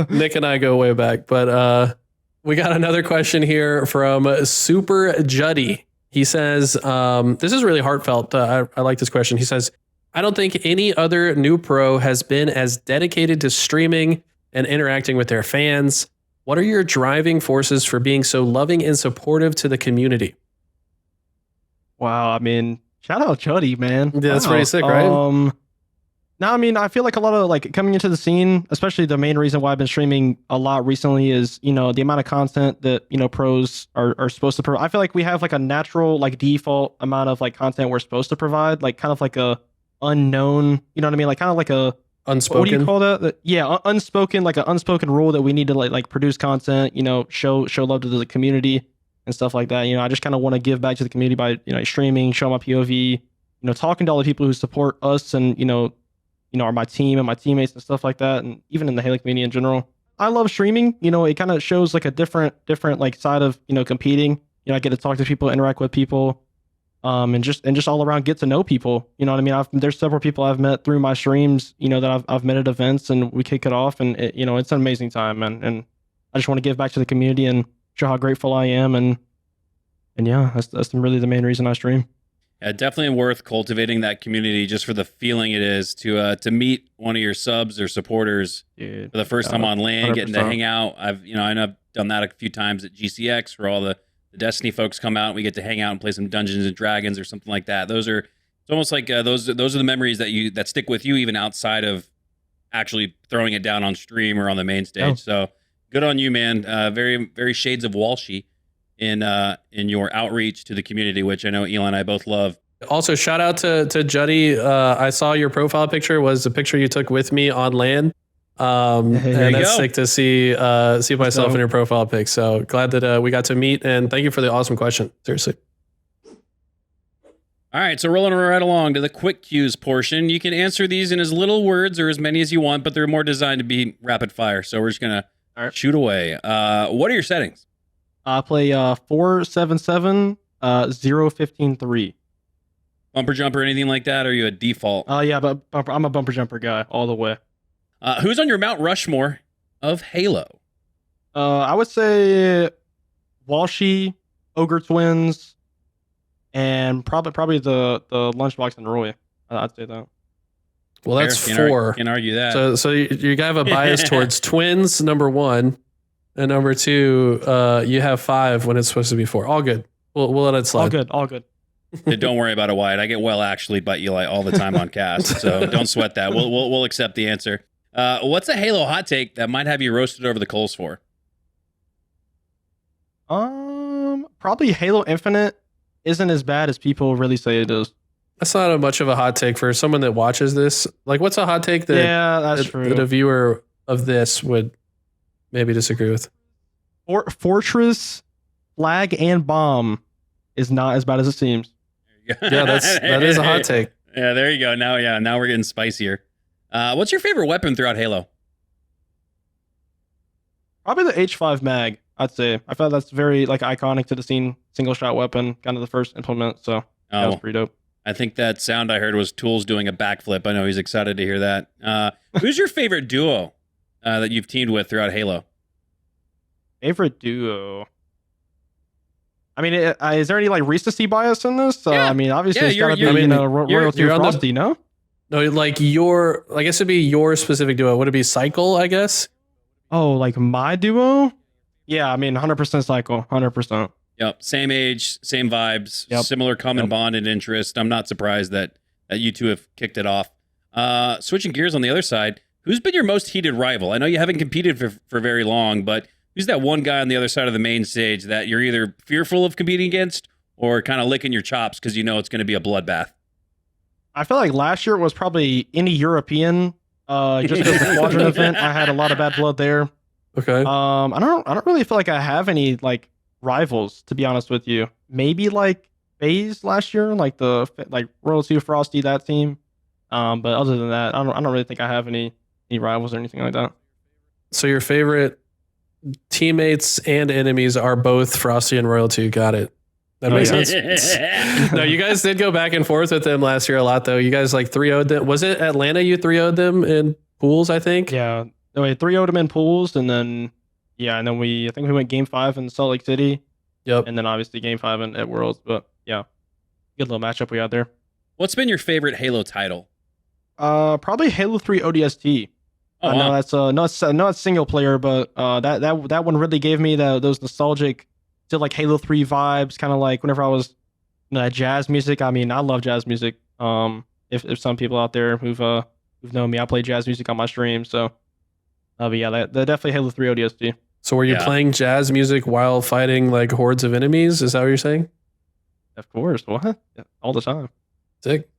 Nick and I go way back, but we got another question here from Super Juddy. He says, this is really heartfelt. I like this question. He says, I don't think any other new pro has been as dedicated to streaming and interacting with their fans. What are your driving forces for being so loving and supportive to the community? Wow, I mean, shout out Juddy, man. Yeah, that's pretty sick, right? No, I mean, I feel like a lot of like coming into the scene, especially the main reason why I've been streaming a lot recently is, the amount of content that, pros are supposed to provide. I feel like we have like a natural, like default amount of like content we're supposed to provide, like kind of like a unknown, you know what I mean? Like kind of like a unspoken. What do you call that? Yeah, unspoken, like an unspoken rule that we need to like produce content, show love to the community and stuff like that. I just kind of want to give back to the community by, streaming, show my POV, talking to all the people who support us and, are my team and my teammates and stuff like that. And even in the Halo community in general, I love streaming. It kind of shows like a different like side of, competing. I get to talk to people, interact with people, and just all around get to know people. You know what I mean? There's several people I've met through my streams, that I've met at events, and we kick it off, and it's an amazing time, man. And I just want to give back to the community and show how grateful I am. And yeah, that's really the main reason I stream. Yeah, definitely worth cultivating that community just for the feeling it is to meet one of your subs or supporters for the first time on LAN, 100%. Getting to hang out. I know I've done that a few times at GCX where all the Destiny folks come out and we get to hang out and play some Dungeons and Dragons or something like that. It's almost like those are the memories that stick with you even outside of actually throwing it down on stream or on the main stage. So good on you, man. Very, very shades of Walshy in your outreach to the community, which I know Eli and I both love. Also, shout out to Juddy. I saw your profile picture was a picture you took with me on LAN. And that's sick to see myself in your profile pic. So glad that we got to meet, and thank you for the awesome question. Seriously. All right, so rolling right along to the quick cues portion. You can answer these in as little words or as many as you want, but they're more designed to be rapid fire. So we're just gonna shoot away. What are your settings? I play 477 015-3. Bumper jumper, anything like that? Or are you a default? Yeah, but I'm a bumper jumper guy all the way. Who's on your Mount Rushmore of Halo? I would say Walshy, Ogre Twins, and probably the Lunchbox and Roy. I'd say that. Well, that's four. Can't argue that. So you have a bias towards Twins, number one, and number two, you have five when it's supposed to be four. All good. We'll let it slide. All good. Don't worry about it, Wyatt. I get well actually by Eli all the time on cast, so don't sweat that. We'll accept the answer. What's a Halo hot take that might have you roasted over the coals for? Probably Halo Infinite isn't as bad as people really say it is. That's not much of a hot take for someone that watches this. Like, what's a hot take that, true. That a viewer of this would maybe disagree with? Fortress, Flag, and Bomb is not as bad as it seems. Yeah, that is a hot take. Yeah, there you go. Now we're getting spicier. What's your favorite weapon throughout Halo? Probably the H5 mag, I'd say. I felt that's very like iconic to the scene, single shot weapon, kind of the first implement. So that was pretty dope. I think that sound I heard was Tools doing a backflip. I know he's excited to hear that. Who's your favorite duo that you've teamed with throughout Halo? Favorite duo? I mean, is there any like recency bias in this? I mean, obviously it's gotta be Royalty or Frosty, no? No, like your, I guess it'd be your specific duo. Would it be Cykul, I guess? Oh, like my duo? Yeah, I mean, 100% Cykul, 100%. Yep, same age, same vibes, similar common bond and interest. I'm not surprised that you two have kicked it off. Switching gears on the other side, who's been your most heated rival? I know you haven't competed for very long, but who's that one guy on the other side of the main stage that you're either fearful of competing against or kind of licking your chops because you know it's going to be a bloodbath? I feel like last year was probably any European, just because the Quadrant event. I had a lot of bad blood there. Okay. I don't really feel like I have any like rivals, to be honest with you. Maybe like FaZe last year, like the Royalty, Frosty, that team. But other than that, I don't really think I have any rivals or anything like that. So your favorite teammates and enemies are both Frosty and Royalty. Got it. That makes sense. No, you guys did go back and forth with them last year a lot, though. You guys like 3-0'd them. Was it Atlanta you 3-0'd them in pools, I think? Yeah. No, we 3-0'd them in pools, and then I think we went Game 5 in Salt Lake City. Yep. And then obviously Game 5 at Worlds. But yeah, good little matchup we had there. What's been your favorite Halo title? Probably Halo 3 ODST. Oh, no, that's not single player, but that one really gave me those nostalgic, still like Halo 3 vibes, kind of like whenever I was jazz music. I mean, I love jazz music. If some people out there who've known me, I play jazz music on my stream. So, but yeah, that definitely Halo 3 ODST. So were you playing jazz music while fighting like hordes of enemies? Is that what you're saying? Of course. What? Yeah, all the time. Sick.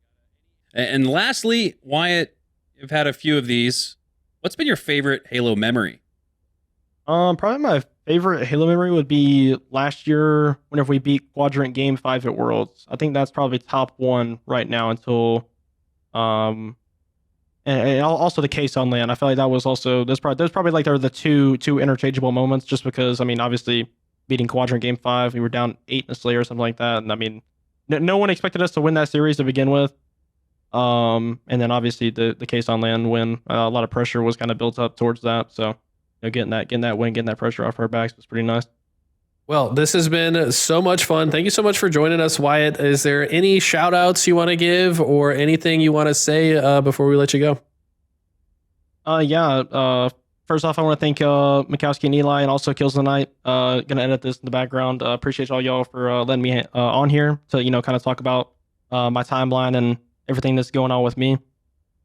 And lastly, Wyatt, you've had a few of these. What's been your favorite Halo memory? Probably my favorite Halo memory would be last year whenever we beat Quadrant Game 5 at Worlds. I think that's probably top one right now until, and also the Kaysan land. I feel like that was also, there's probably like there were the two interchangeable moments, just because, I mean, obviously beating Quadrant Game 5, we were down 8 in a Slayer or something like that. And I mean, no one expected us to win that series to begin with. And then obviously the Kaysan land win, a lot of pressure was kind of built up towards that. So, getting that win, getting that pressure off our backs was pretty nice. Well, this has been so much fun. Thank you so much for joining us, Wyatt. Is there any shout outs you want to give or anything you want to say before we let you go? First off, I want to thank Makowski and Eli and also Killsinthenight. Gonna edit this in the background. Appreciate all y'all for letting me on here to kind of talk about my timeline and everything that's going on with me.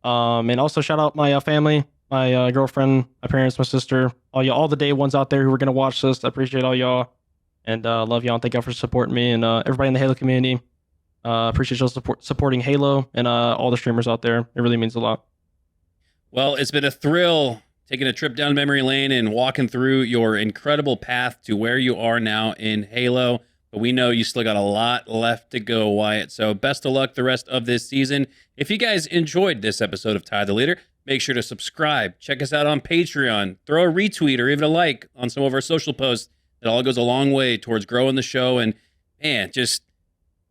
And also shout out my family, my girlfriend, my parents, my sister, all the day ones out there who are gonna watch this. I appreciate all y'all and love y'all and thank y'all for supporting me and everybody in the Halo community. Appreciate y'all supporting Halo and all the streamers out there. It really means a lot. Well, it's been a thrill taking a trip down memory lane and walking through your incredible path to where you are now in Halo. But we know you still got a lot left to go, Wyatt. So best of luck the rest of this season. If you guys enjoyed this episode of Ty the Leader, make sure to subscribe. Check us out on Patreon. Throw a retweet or even a like on some of our social posts. It all goes a long way towards growing the show. And man,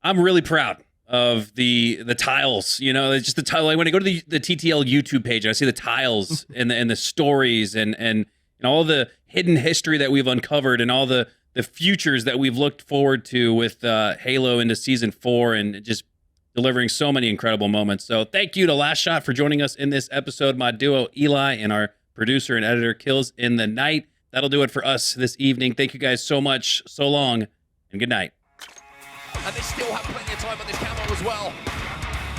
I'm really proud of the tiles. It's just the tile. Like when I go to the TTL YouTube page and I see the tiles and the stories and all the hidden history that we've uncovered and all the futures that we've looked forward to with Halo into Season 4 and just delivering so many incredible moments. So thank you to Last Shot for joining us in this episode, my duo Eli and our producer and editor Killsinthenight. That'll do it for us this evening. Thank you guys so much, so long, and good night. And they still have plenty of time on this camo as well.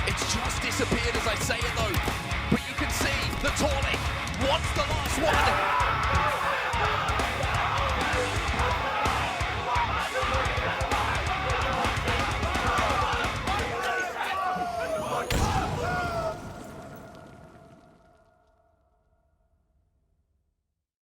It's just disappeared as I say it though. But you can see the Tawny wants the last one.